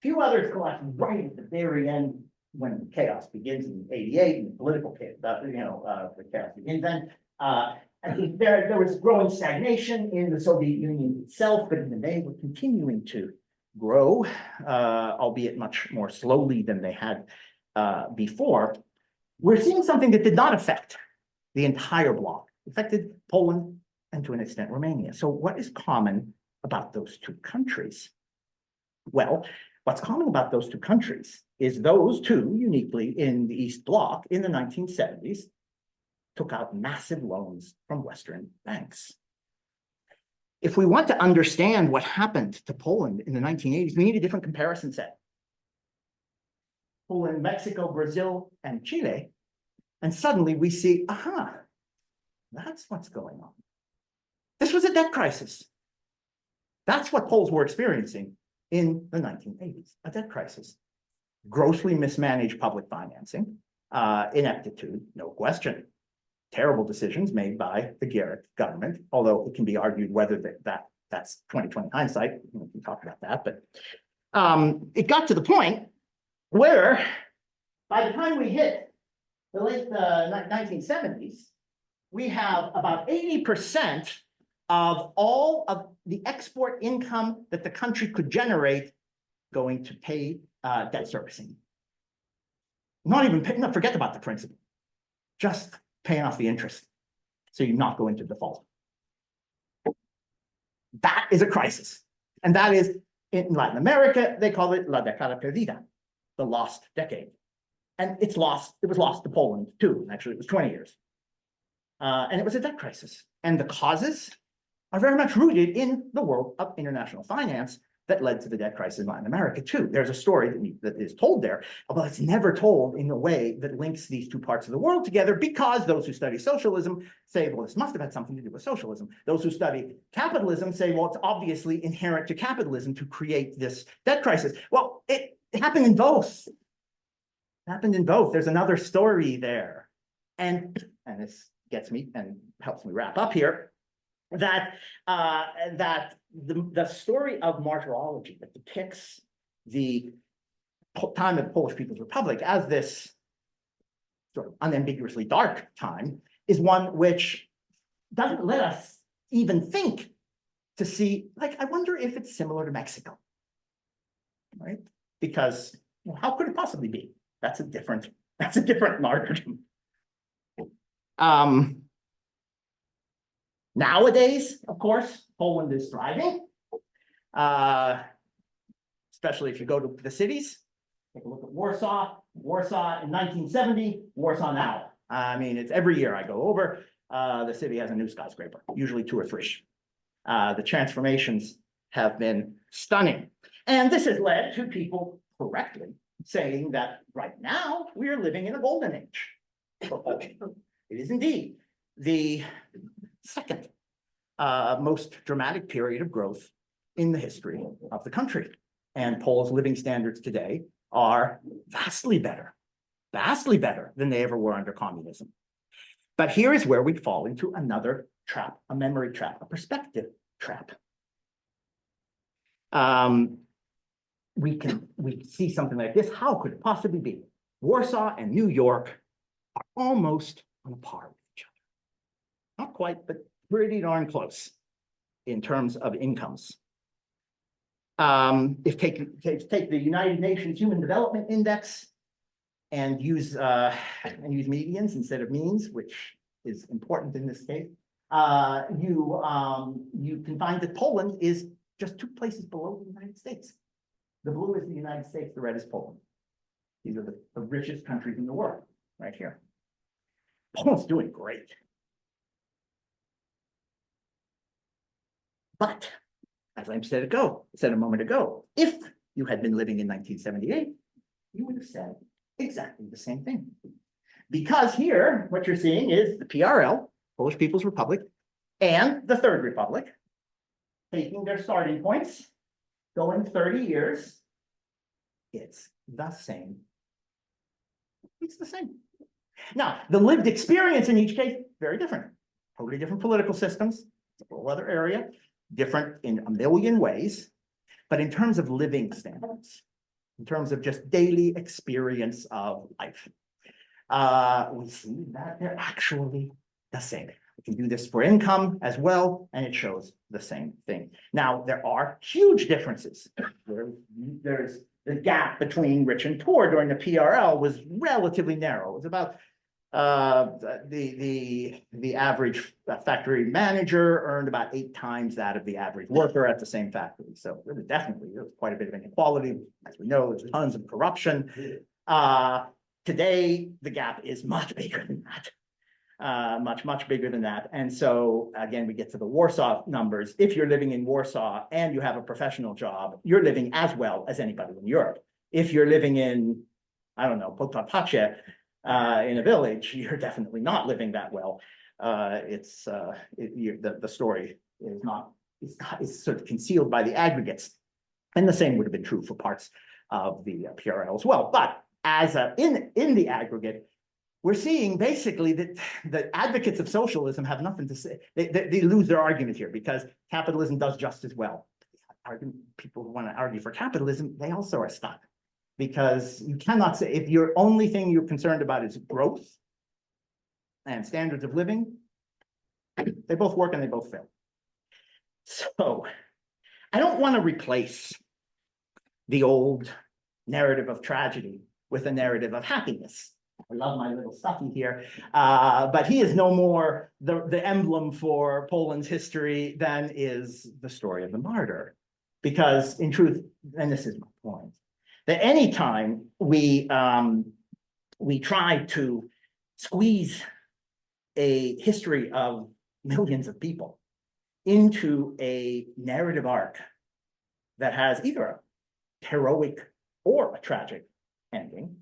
S2: Few others collapse right at the very end when chaos begins in '88 and political chaos, the chaos begins. Then I think there was growing stagnation in the Soviet Union itself, but even they were continuing to grow, albeit much more slowly than they had before. We're seeing something that did not affect the entire bloc. It affected Poland and to an extent Romania. So what is common about those two countries? Well, what's common about those two countries is those two, uniquely in the East Bloc in the 1970s, took out massive loans from Western banks. If we want to understand what happened to Poland in the 1980s, we need a different comparison set. Pull in Mexico, Brazil, and Chile, and suddenly we see, aha, that's what's going on. This was a debt crisis. That's what Poles were experiencing in the 1980s, a debt crisis. Grossly mismanaged public financing, ineptitude, no question. Terrible decisions made by the Garrett government, although it can be argued whether that's 2020 hindsight. We can talk about that, but it got to the point where by the time we hit the late 1970s, we have about 80% of all of the export income that the country could generate going to pay debt servicing. Not even pay, no, forget about the principal, just paying off the interest, so you not go into default. That is a crisis. And that is, in Latin America, they call it la década perdida, the lost decade. And it was lost to Poland too. Actually, it was 20 years. And it was a debt crisis. And the causes are very much rooted in the world of international finance that led to the debt crisis in Latin America too. There's a story that is told there, but it's never told in a way that links these two parts of the world together, because those who study socialism say, well, this must have had something to do with socialism. Those who study capitalism say, well, it's obviously inherent to capitalism to create this debt crisis. Well, it happened in both. It happened in both. There's another story there. And this gets me and helps me wrap up here, that the story of martyrology that depicts the time of the Polish People's Republic as this sort of unambiguously dark time is one which doesn't let us even think to see, like, I wonder if it's similar to Mexico, right? Because, well, how could it possibly be? That's a different martyrdom. Nowadays, of course, Poland is thriving, especially if you go to the cities. Take a look at Warsaw. Warsaw in 1970, Warsaw now. I mean, it's every year I go over, the city has a new skyscraper, usually 2 or 3. The transformations have been stunning. And this has led to people correctly saying that right now we are living in a golden age. It is indeed the second most dramatic period of growth in the history of the country. And Poles' living standards today are vastly better than they ever were under communism. But here is where we fall into another trap, a memory trap, a perspective trap. We see something like this. How could it possibly be? Warsaw and New York are almost on a par with each other. Not quite, but pretty darn close in terms of incomes. If take the United Nations Human Development Index and use medians instead of means, which is important in this case, you can find that Poland is just 2 places below the United States. The blue is the United States, the red is Poland. These are the richest countries in the world, right here. Poland's doing great. But, as I said a moment ago, if you had been living in 1978, you would have said exactly the same thing. Because here, what you're seeing is the PRL, Polish People's Republic, and the Third Republic, taking their starting points, going 30 years. It's the same. It's the same. Now, the lived experience in each case, very different. Totally different political systems, it's a whole other area, different in a million ways. But in terms of living standards, in terms of just daily experience of life, we see that they're actually the same. We can do this for income as well, and it shows the same thing. Now, there are huge differences. There's the gap between rich and poor during the PRL was relatively narrow. It was about the average factory manager earned about 8 times that of the average worker at the same factory. So really, definitely, there was quite a bit of inequality. As we know, there's tons of corruption. Today, the gap is much bigger than that. Much bigger than that. And so again, we get to the Warsaw numbers. If you're living in Warsaw and you have a professional job, you're living as well as anybody in Europe. If you're living in, I don't know, Podkarpacie, in a village, you're definitely not living that well. The story is sort of concealed by the aggregates. And the same would have been true for parts of the PRL as well. But as in the aggregate, we're seeing basically that the advocates of socialism have nothing to say. They lose their argument here because capitalism does just as well. People who want to argue for capitalism, they also are stuck because you cannot say, if your only thing you're concerned about is growth and standards of living, they both work and they both fail. So I don't want to replace the old narrative of tragedy with a narrative of happiness. I love my little Stuffy here, but he is no more the emblem for Poland's history than is the story of the martyr. Because in truth, and this is my point, that anytime we try to squeeze a history of millions of people into a narrative arc that has either a heroic or a tragic ending,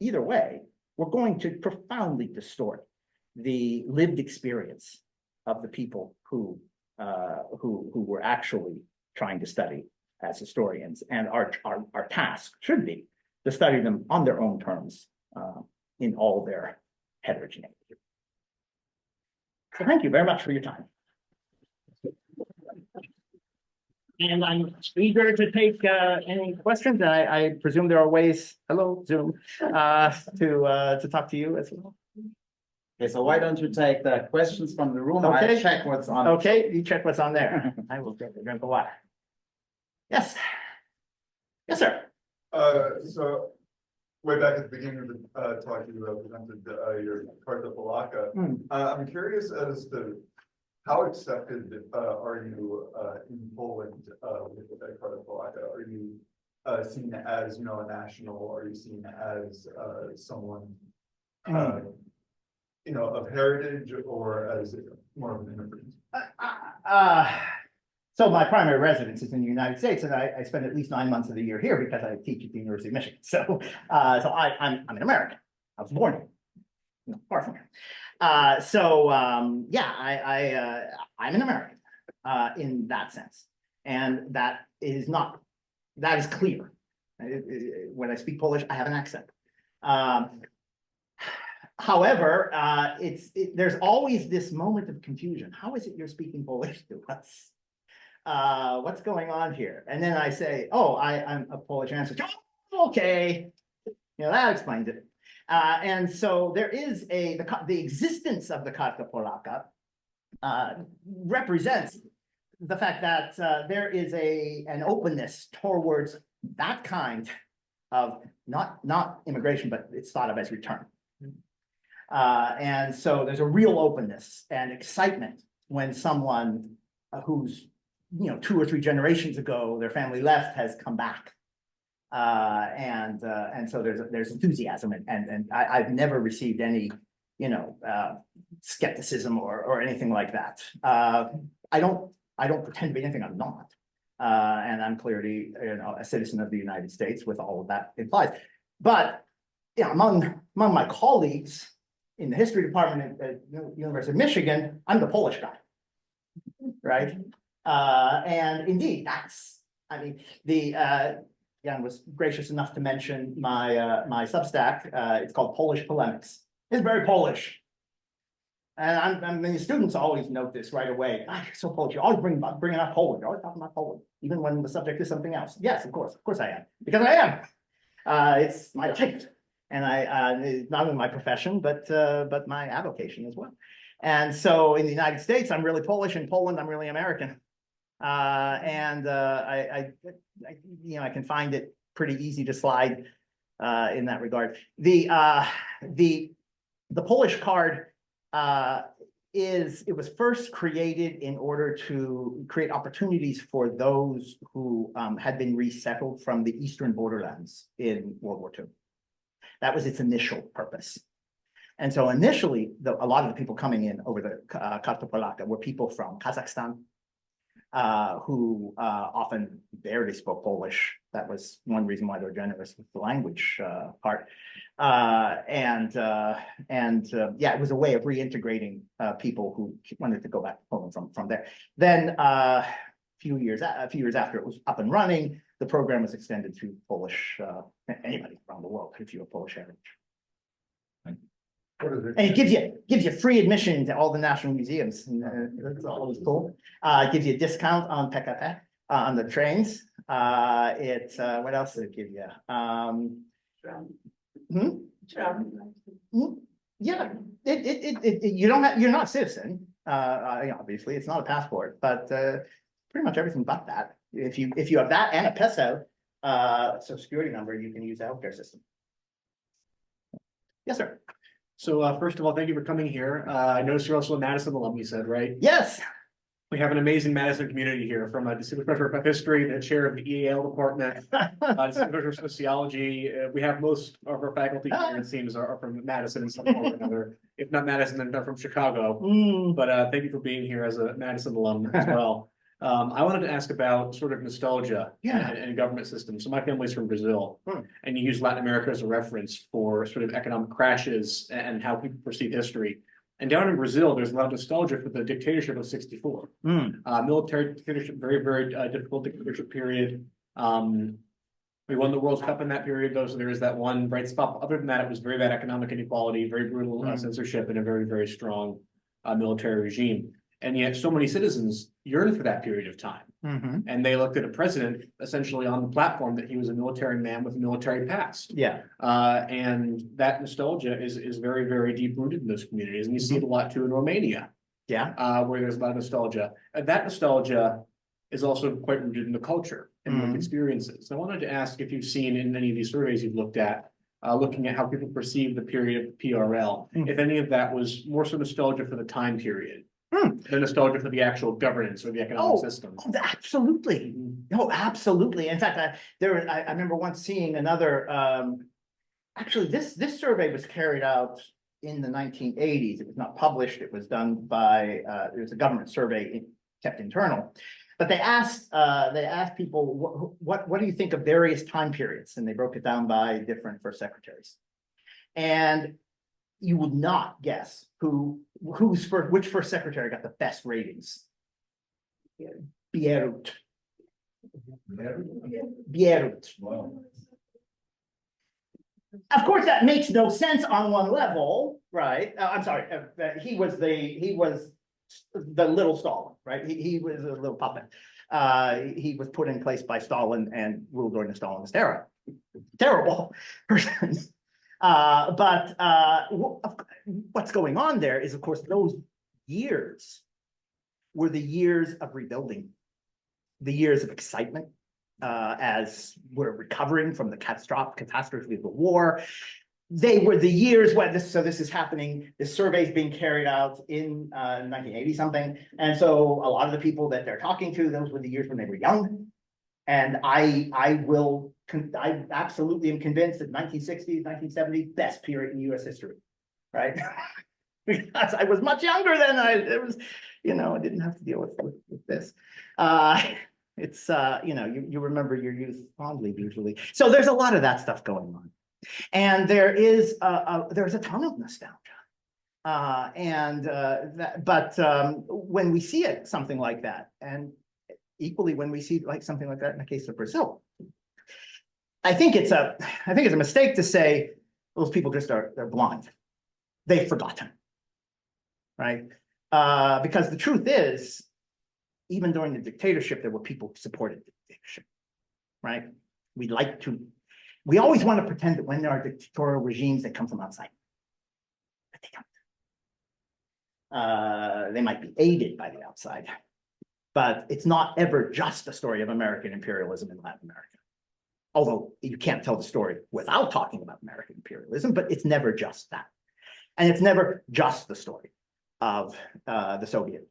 S2: either way, we're going to profoundly distort the lived experience of the people who were actually trying to study as historians. And our task should be to study them on their own terms in all their heterogeneity. So thank you very much for your time. And I'm eager to take any questions. I presume there are ways, hello, Zoom, to talk to you as well.
S1: Okay, so why don't you take the questions from the room?
S2: Okay.
S1: I'll check what's on.
S2: Okay, you check what's on there. I will get a drink of water. Yes. Yes, sir.
S3: So way back at the beginning of the talk, you presented your Carta Polaka. I'm curious as to how accepted are you in Poland with the Carta Polaka? Are you seen as a national? Are you seen as someone of heritage, or as more of an immigrant?
S2: So my primary residence is in the United States, and I spend at least 9 months of the year here because I teach at the University of Michigan. So I'm an American. I was born here, far from here. Yeah, I'm an American in that sense, and that is clear. When I speak Polish, I have an accent. However, there's always this moment of confusion. How is it you're speaking Polish to us? What's going on here? And then I say, oh, I'm a Polish ancestor. Oh, okay, that explains it. And so there is the existence of the Carta Polaka represents the fact that there is an openness towards that kind of not immigration, but it's thought of as return. And so there's a real openness and excitement when someone who's 2 or 3 generations ago their family left has come back. And so there's enthusiasm, and I've never received any skepticism or anything like that. I don't pretend to be anything I'm not, and I'm clearly a citizen of the United States with all of that implies. But among my colleagues in the history department at University of Michigan, I'm the Polish guy, right? And indeed, again, was gracious enough to mention my my Substack. It's called Polish Polemics. It's very Polish. And I mean, the students always note this right away. Ah, you're so Polish. You always bring up Poland. You're always talking about Poland, even when the subject is something else. Yes, of course I am, because I am. It's my life, and it's not only my profession, but my avocation as well. And so, in the United States, I'm really Polish. In Poland, I'm really American. I can find it pretty easy to slide in that regard. The Polish card. It was first created in order to create opportunities for those who had been resettled from the eastern borderlands in World War II. That was its initial purpose. And so initially, a lot of the people coming in over the Karta Polaka were people from Kazakhstan, who often barely spoke Polish. That was one reason why they were generous with the language part. Yeah, it was a way of reintegrating people who wanted to go back to Poland from there. Then a few years after it was up and running, the program was extended to Polish, anybody around the world if you're Polish heritage. And it gives you free admission to all the national museums. And, that's always cool. It gives you a discount on PKP on the trains. What else did it give you? Yeah, you're not a citizen. Obviously, it's not a passport, but pretty much everything but that. If you have that and a peso social security number, you can use the healthcare system. Yes, sir.
S4: So first of all, thank you for coming here. I noticed you're also a Madison alum, you said, right?
S2: Yes.
S4: We have an amazing Madison community here, from a distinguished professor of history, the chair of the EAL department, distinguished professor of sociology. We have most of our faculty here, it seems, are from Madison in some form or another. If not Madison, then they're from Chicago. But thank you for being here as a Madison alum as well. I wanted to ask about sort of nostalgia and government systems. So my family's from Brazil, and you use Latin America as a reference for sort of economic crashes and how people perceive history. And down in Brazil, there's a lot of nostalgia for the dictatorship of '64. Military dictatorship, very, very difficult dictatorship period. We won the World Cup in that period, though, so there is that one bright spot. Other than that, it was very bad economic inequality, very brutal censorship, and a very, very strong military regime. And yet so many citizens yearned for that period of time. And they looked at a president essentially on the platform that he was a military man with a military past.
S2: Yeah.
S4: And that nostalgia is very, very deep rooted in those communities. And you see it a lot too in Romania.
S2: Yeah.
S4: Where there's a lot of nostalgia. That nostalgia is also quite rooted in the culture and the experiences. I wanted to ask if you've seen in any of these surveys you've looked at, looking at how people perceive the period of the PRL, if any of that was more so nostalgia for the time period. The nostalgia for the actual governance or the economic system.
S2: Oh, absolutely. No, absolutely. In fact, I remember once seeing another. Actually, this survey was carried out in the 1980s. It was not published. It was done by. It was a government survey kept internal, but they asked people what do you think of various time periods, and they broke it down by different first secretaries, and you would not guess which first secretary got the best ratings. Bierut.
S3: Wow.
S2: Of course, that makes no sense on one level, right? I'm sorry. He was the little Stalin, right? He was a little puppet. He was put in place by Stalin and ruled during the Stalinist era. Terrible person. But what's going on there is, of course, those years were the years of rebuilding, the years of excitement, as we're recovering from the catastrophe of the war. They were the years when this is happening. This survey is being carried out in 1980 something, and so a lot of the people that they're talking to, those were the years when they were young. And I absolutely am convinced that 1960s, 1970s, best period in U.S. history, right? Because I was much younger then. I didn't have to deal with this. It's you remember your youth fondly usually. So there's a lot of that stuff going on, and there's a ton of nostalgia. When we see something like that, and equally when we see something like that in the case of Brazil, I think it's a mistake to say those people just they're blind. They've forgotten. Right? Because the truth is, even during the dictatorship, there were people who supported the dictatorship. Right? We always want to pretend that when there are dictatorial regimes, they come from outside. But they don't. They might be aided by the outside. But it's not ever just the story of American imperialism in Latin America. Although you can't tell the story without talking about American imperialism, but it's never just that. And it's never just the story of the Soviet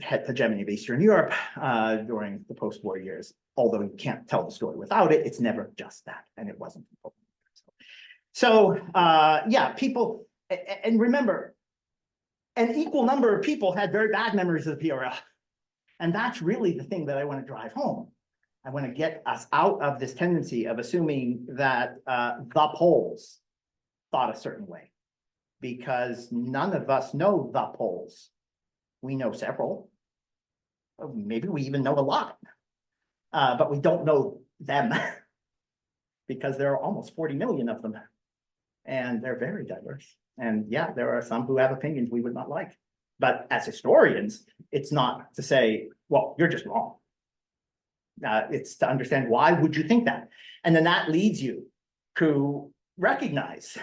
S2: hegemony of Eastern Europe during the post-war years. Although you can't tell the story without it, it's never just that, and it wasn't. So yeah, people, and remember, an equal number of people had very bad memories of the PRL. And that's really the thing that I want to drive home. I want to get us out of this tendency of assuming that the Poles thought a certain way, because none of us know the Poles. We know several. Maybe we even know a lot, but we don't know them because there are almost 40 million of them, and they're very diverse. And yeah, there are some who have opinions we would not like. But as historians, it's not to say, well, you're just wrong. It's to understand why would you think that? And then that leads you to recognize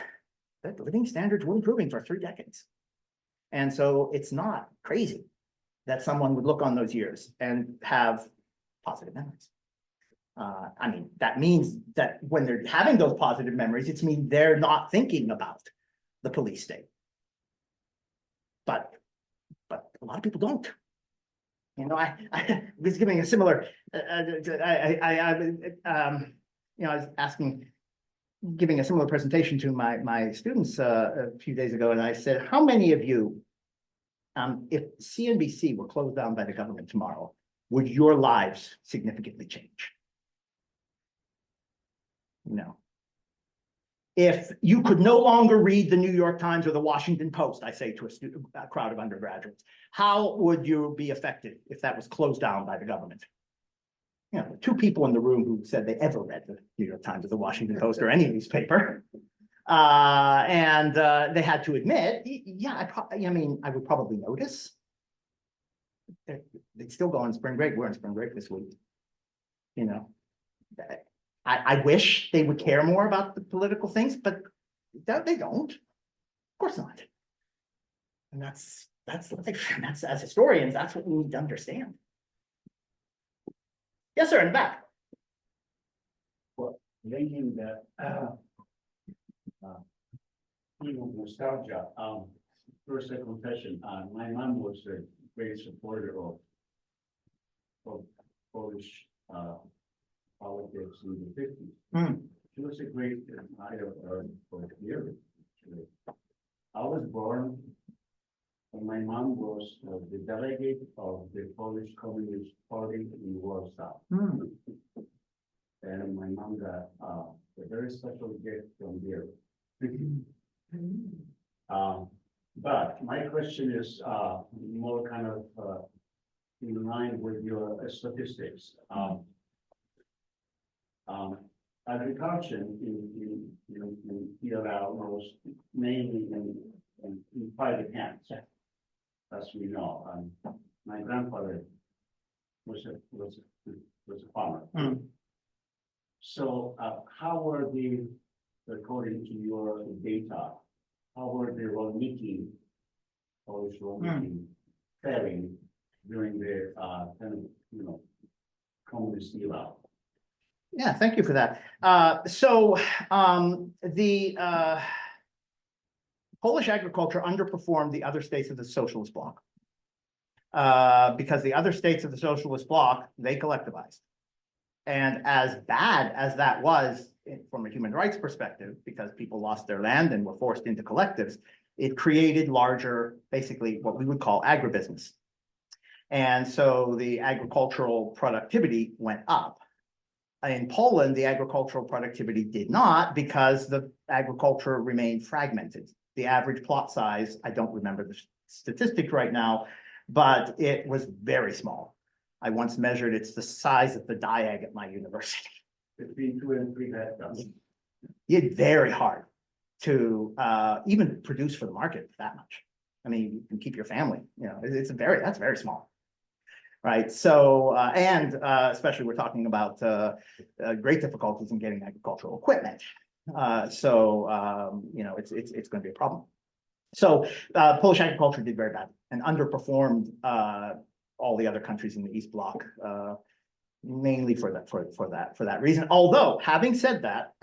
S2: that the living standards were improving for 3 decades. And so it's not crazy that someone would look on those years and have positive memories. I mean, that means that when they're having those positive memories, it's mean they're not thinking about the police state. But a lot of people don't. You know, I was giving a similar, I was giving a similar presentation to my students a few days ago, and I said, how many of you, if CNBC were closed down by the government tomorrow, would your lives significantly change? No. If you could no longer read the New York Times or the Washington Post, I say to a crowd of undergraduates, how would you be affected if that was closed down by the government? You know, 2 people in the room who said they ever read the New York Times or the Washington Post or any newspaper. And they had to admit, yeah, I would probably notice. They'd still go on spring break. We're on spring break this week. You know, I wish they would care more about the political things, but they don't. Of course not. And that's life. And that's, as historians, that's what we need to understand. Yes, sir, in the back.
S5: Well, linking that theme of nostalgia, first a confession. My mom was a great supporter of Polish politics in the 50s. She was a great admirer for theory. I was born, and my mom was the delegate of the Polish Communist Party in Warsaw. And my mom got a very special gift from there. But my question is more kind of in line with your statistics. Agriculture in PRL was mainly in private hands, as we know. My grandfather was a farmer. So how were the, according to your data, how were the rolnicki, Polish rolnicki, faring during the communist era?
S2: Yeah, thank you for that. The Polish agriculture underperformed the other states of the socialist bloc because the other states of the socialist bloc, they collectivized. And as bad as that was from a human rights perspective, because people lost their land and were forced into collectives, it created larger, basically what we would call agribusiness. And so the agricultural productivity went up. In Poland, the agricultural productivity did not, because the agriculture remained fragmented. The average plot size, I don't remember the statistic right now, but it was very small. I once measured, it's the size of the diag at my university.
S5: between 2 and 3 hectares.
S2: It's very hard to even produce for the market that much. I mean, you can keep your family, you know, that's very small. Right, so, and especially we're talking about great difficulties in getting agricultural equipment. So, you know, it's going to be a problem. So Polish agriculture did very bad and underperformed all the other countries in the East Bloc, mainly for that reason. Although, having said that,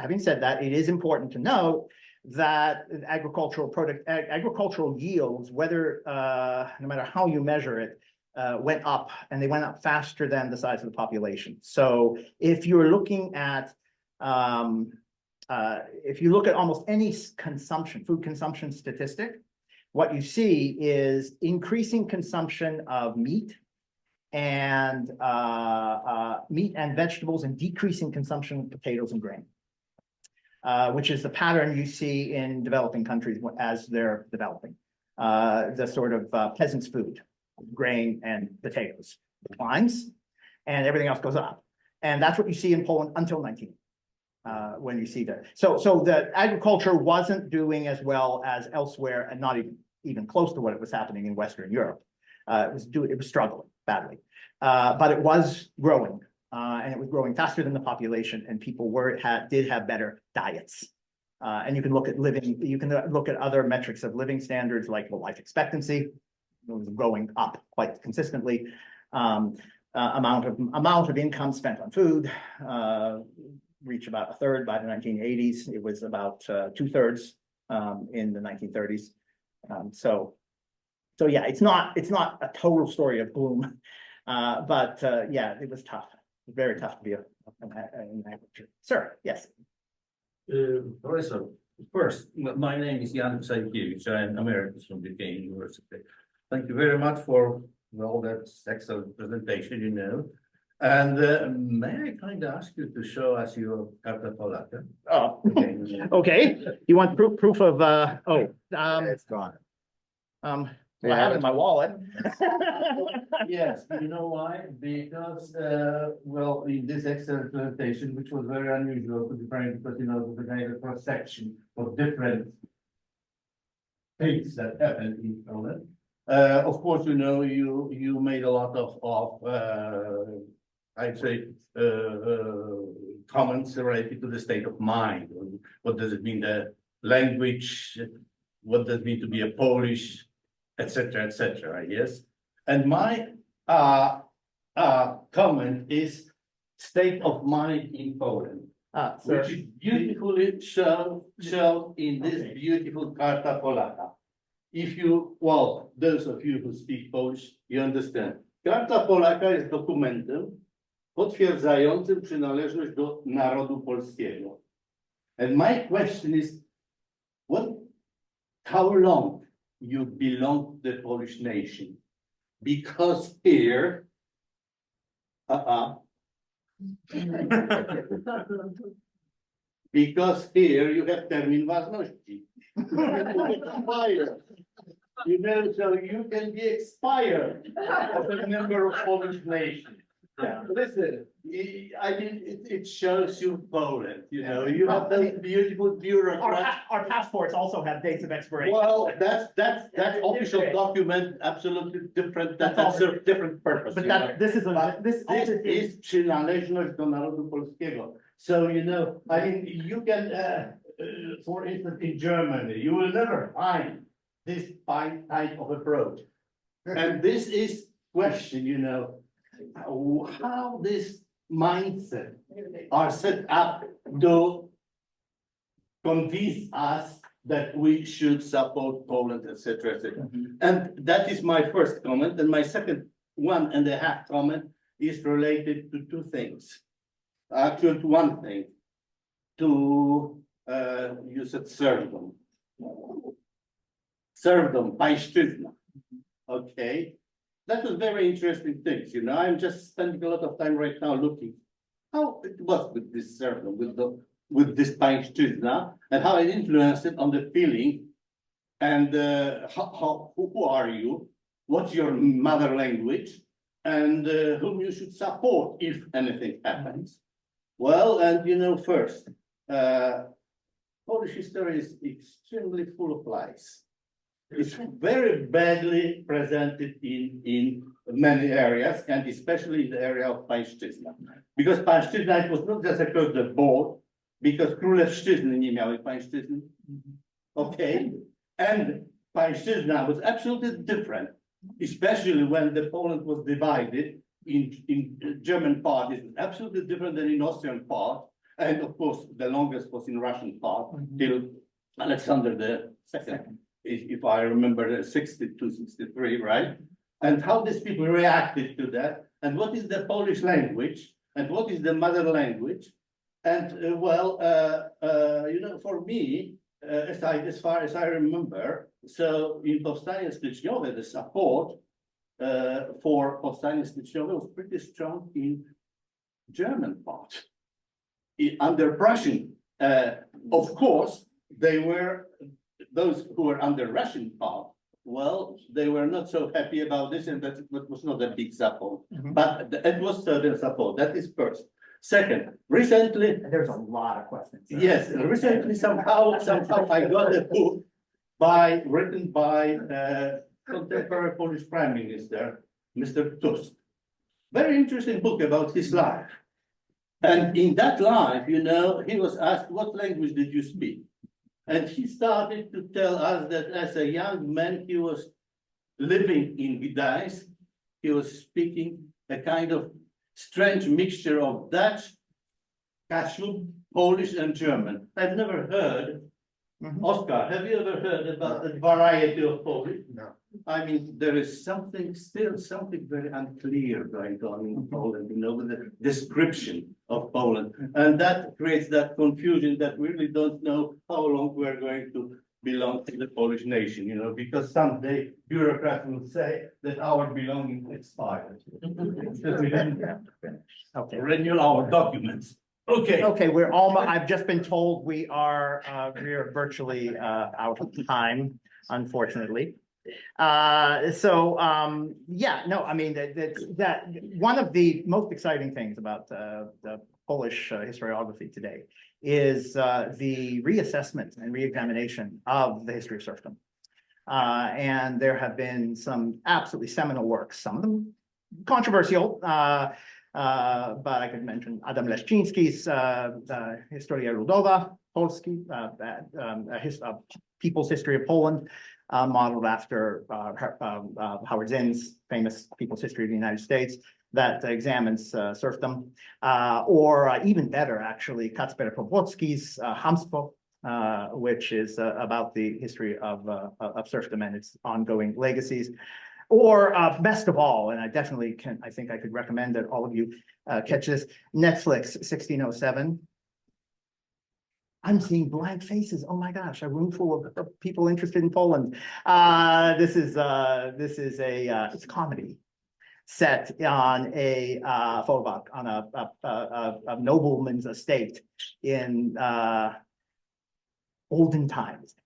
S2: it is important to note that agricultural yields, whether no matter how you measure it, went up, and they went up faster than the size of the population. So if you're looking at if you look at almost any food consumption statistic, what you see is increasing consumption of meat and vegetables, and decreasing consumption of potatoes and grain, which is the pattern you see in developing countries as they're developing. The sort of peasant's food, grain and potatoes, declines, and everything else goes up. And that's what you see in Poland until 19. When you see that. So the agriculture wasn't doing as well as elsewhere, and not even close to what it was happening in Western Europe. It was struggling badly, but it was growing, and it was growing faster than the population, and people did have better diets. And you can look at other metrics of living standards, like life expectancy. It was growing up quite consistently. Amount of income spent on food reached about a third by the 1980s. It was about 2/3 in the 1930s. So yeah, it's not a total story of gloom, but yeah, it was tough. Very tough to be an agriculture. Sir, yes.
S6: Professor, first, my name is Jan Sajkiewicz. I'm emeritus from the University. Thank you very much for all that excellent presentation, you know. And may I kind of ask you to show us your Karta Polaka?
S2: Oh, okay. You want proof of,
S1: It's gone.
S2: well, I have it in my wallet.
S6: Yes, you know why? Because, well, in this excellent presentation, which was very unusual to be frank, because, you know, the kind of cross-section of different things that happened in Poland. Of course, you know, you made a lot of I'd say, comments related to the state of mind. What does it mean, the language? What does it mean to be a Polish, etc., yes? And my comment is state of mind in Poland, which is beautifully shown in this beautiful Karta Polaka. Well, those of you who speak Polish, you understand. Karta Polaka jest dokumentem potwierdzającym przynależność do narodu polskiego. And my question is, how long you belong to the Polish nation? Because here, because here you have termin ważności. You know, so you can be expired as a member of Polish nation. Yeah. Listen, I mean, it shows you Poland, you know, you have those beautiful bureaucrats.
S2: Our passports also have dates of expiration.
S6: Well, that's official document, absolutely different, that's a different purpose.
S2: But this is
S6: przynależność do narodu polskiego. So, you know, I mean, you can, for instance, in Germany, you will never find this type of approach. And this is question, you know, how this mindset are set up to convince us that we should support Poland, etc., etc. And that is my first comment. And my second 1.5 comment is related to two things. Actually, to one thing. You said serfdom. Serfdom, pańszczyzna. Okay. That was very interesting things, you know. I'm just spending a lot of time right now looking how it was with this serfdom, with this pańszczyzna, and how it influenced it on the feeling, and who are you, what's your mother language, and whom you should support if anything happens. Well, and first, Polish history is extremely full of lies. It's very badly presented in many areas, and especially in the area of Pańszczyzna. Because Pańszczyzna, it was not just across the board, because Królewszczyzny nie miały Pańszczyzny. Okay, and Pańszczyzna was absolutely different, especially when the Poland was divided in German part is absolutely different than in Austrian part. And of course, the longest was in Russian part till Alexander the Second, if I remember, 62, 63, right? And how these people reacted to that, and what is the Polish language, and what is the mother language, and for me, as far as I remember, so in Powstanie Styczniowe, the support for Powstanie Styczniowe was pretty strong in German part. Under Prussian, of course, they were those who were under Russian part. Well, they were not so happy about this, and that was not a big support. But it was certain support. That is first. Second, recently,
S2: There's a lot of questions.
S6: yes, recently somehow I got a book written by contemporary Polish Prime Minister, Mr. Tusk. Very interesting book about his life. And in that life, he was asked, what language did you speak? And he started to tell us that as a young man, he was living in Gdańsk. He was speaking a kind of strange mixture of Dutch, Kaszub, Polish, and German. I've never heard. Oscar, have you ever heard about the variety of Polish?
S3: No.
S6: I mean, there is something very unclear going on in Poland, with the description of Poland. And that creates that confusion that we really don't know how long we're going to belong to the Polish nation, because someday bureaucrats will say that our belonging expired. Because we didn't renew our documents. Okay.
S2: Okay, I've just been told we are virtually out of time, unfortunately. Yeah, no, I mean, that one of the most exciting things about the Polish historiography today is the reassessment and reexamination of the history of serfdom. And there have been some absolutely seminal works, some of them controversial, but I could mention Adam Leszczyński's Historia Ludowa Polski, People's History of Poland, modeled after Howard Zinn's famous People's History of the United States that examines serfdom, or even better, actually, Kacper Powłocki's Hamstwo, which is about the history of serfdom and its ongoing legacies. Or best of all, and I think I could recommend that all of you catch this, Netflix 1607. I'm seeing blank faces. Oh my gosh, a room full of people interested in Poland. This is it's a comedy set on a Folbach, on a nobleman's estate in olden times.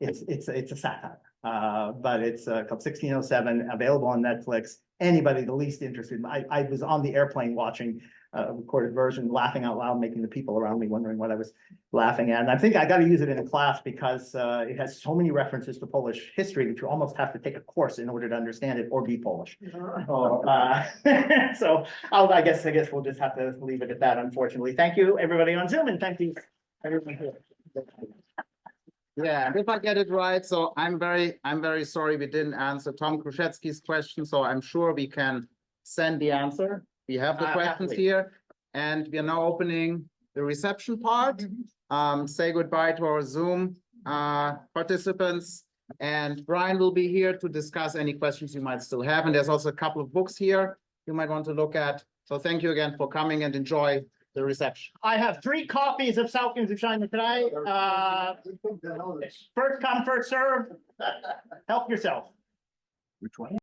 S2: It's a satire. But it's called 1607, available on Netflix. Anybody the least interested. I was on the airplane watching a recorded version, laughing out loud, making the people around me wondering what I was laughing at. And I think I got to use it in a class because it has so many references to Polish history that you almost have to take a course in order to understand it or be Polish. So I guess we'll just have to leave it at that, unfortunately. Thank you, everybody on Zoom, and thank you, everyone here.
S1: Yeah, and if I get it right, so I'm very sorry we didn't answer Tom Kruszewski's question, so I'm sure we can send the answer. We have the questions
S2: happily.
S1: here, and we are now opening the reception part. Say goodbye to our Zoom participants, and Brian will be here to discuss any questions you might still have, and there's also a couple of books here you might want to look at. So thank you again for coming, and enjoy the reception.
S2: I have 3 copies of Salkins of China today. First come, first serve. Help yourself.
S1: Which one?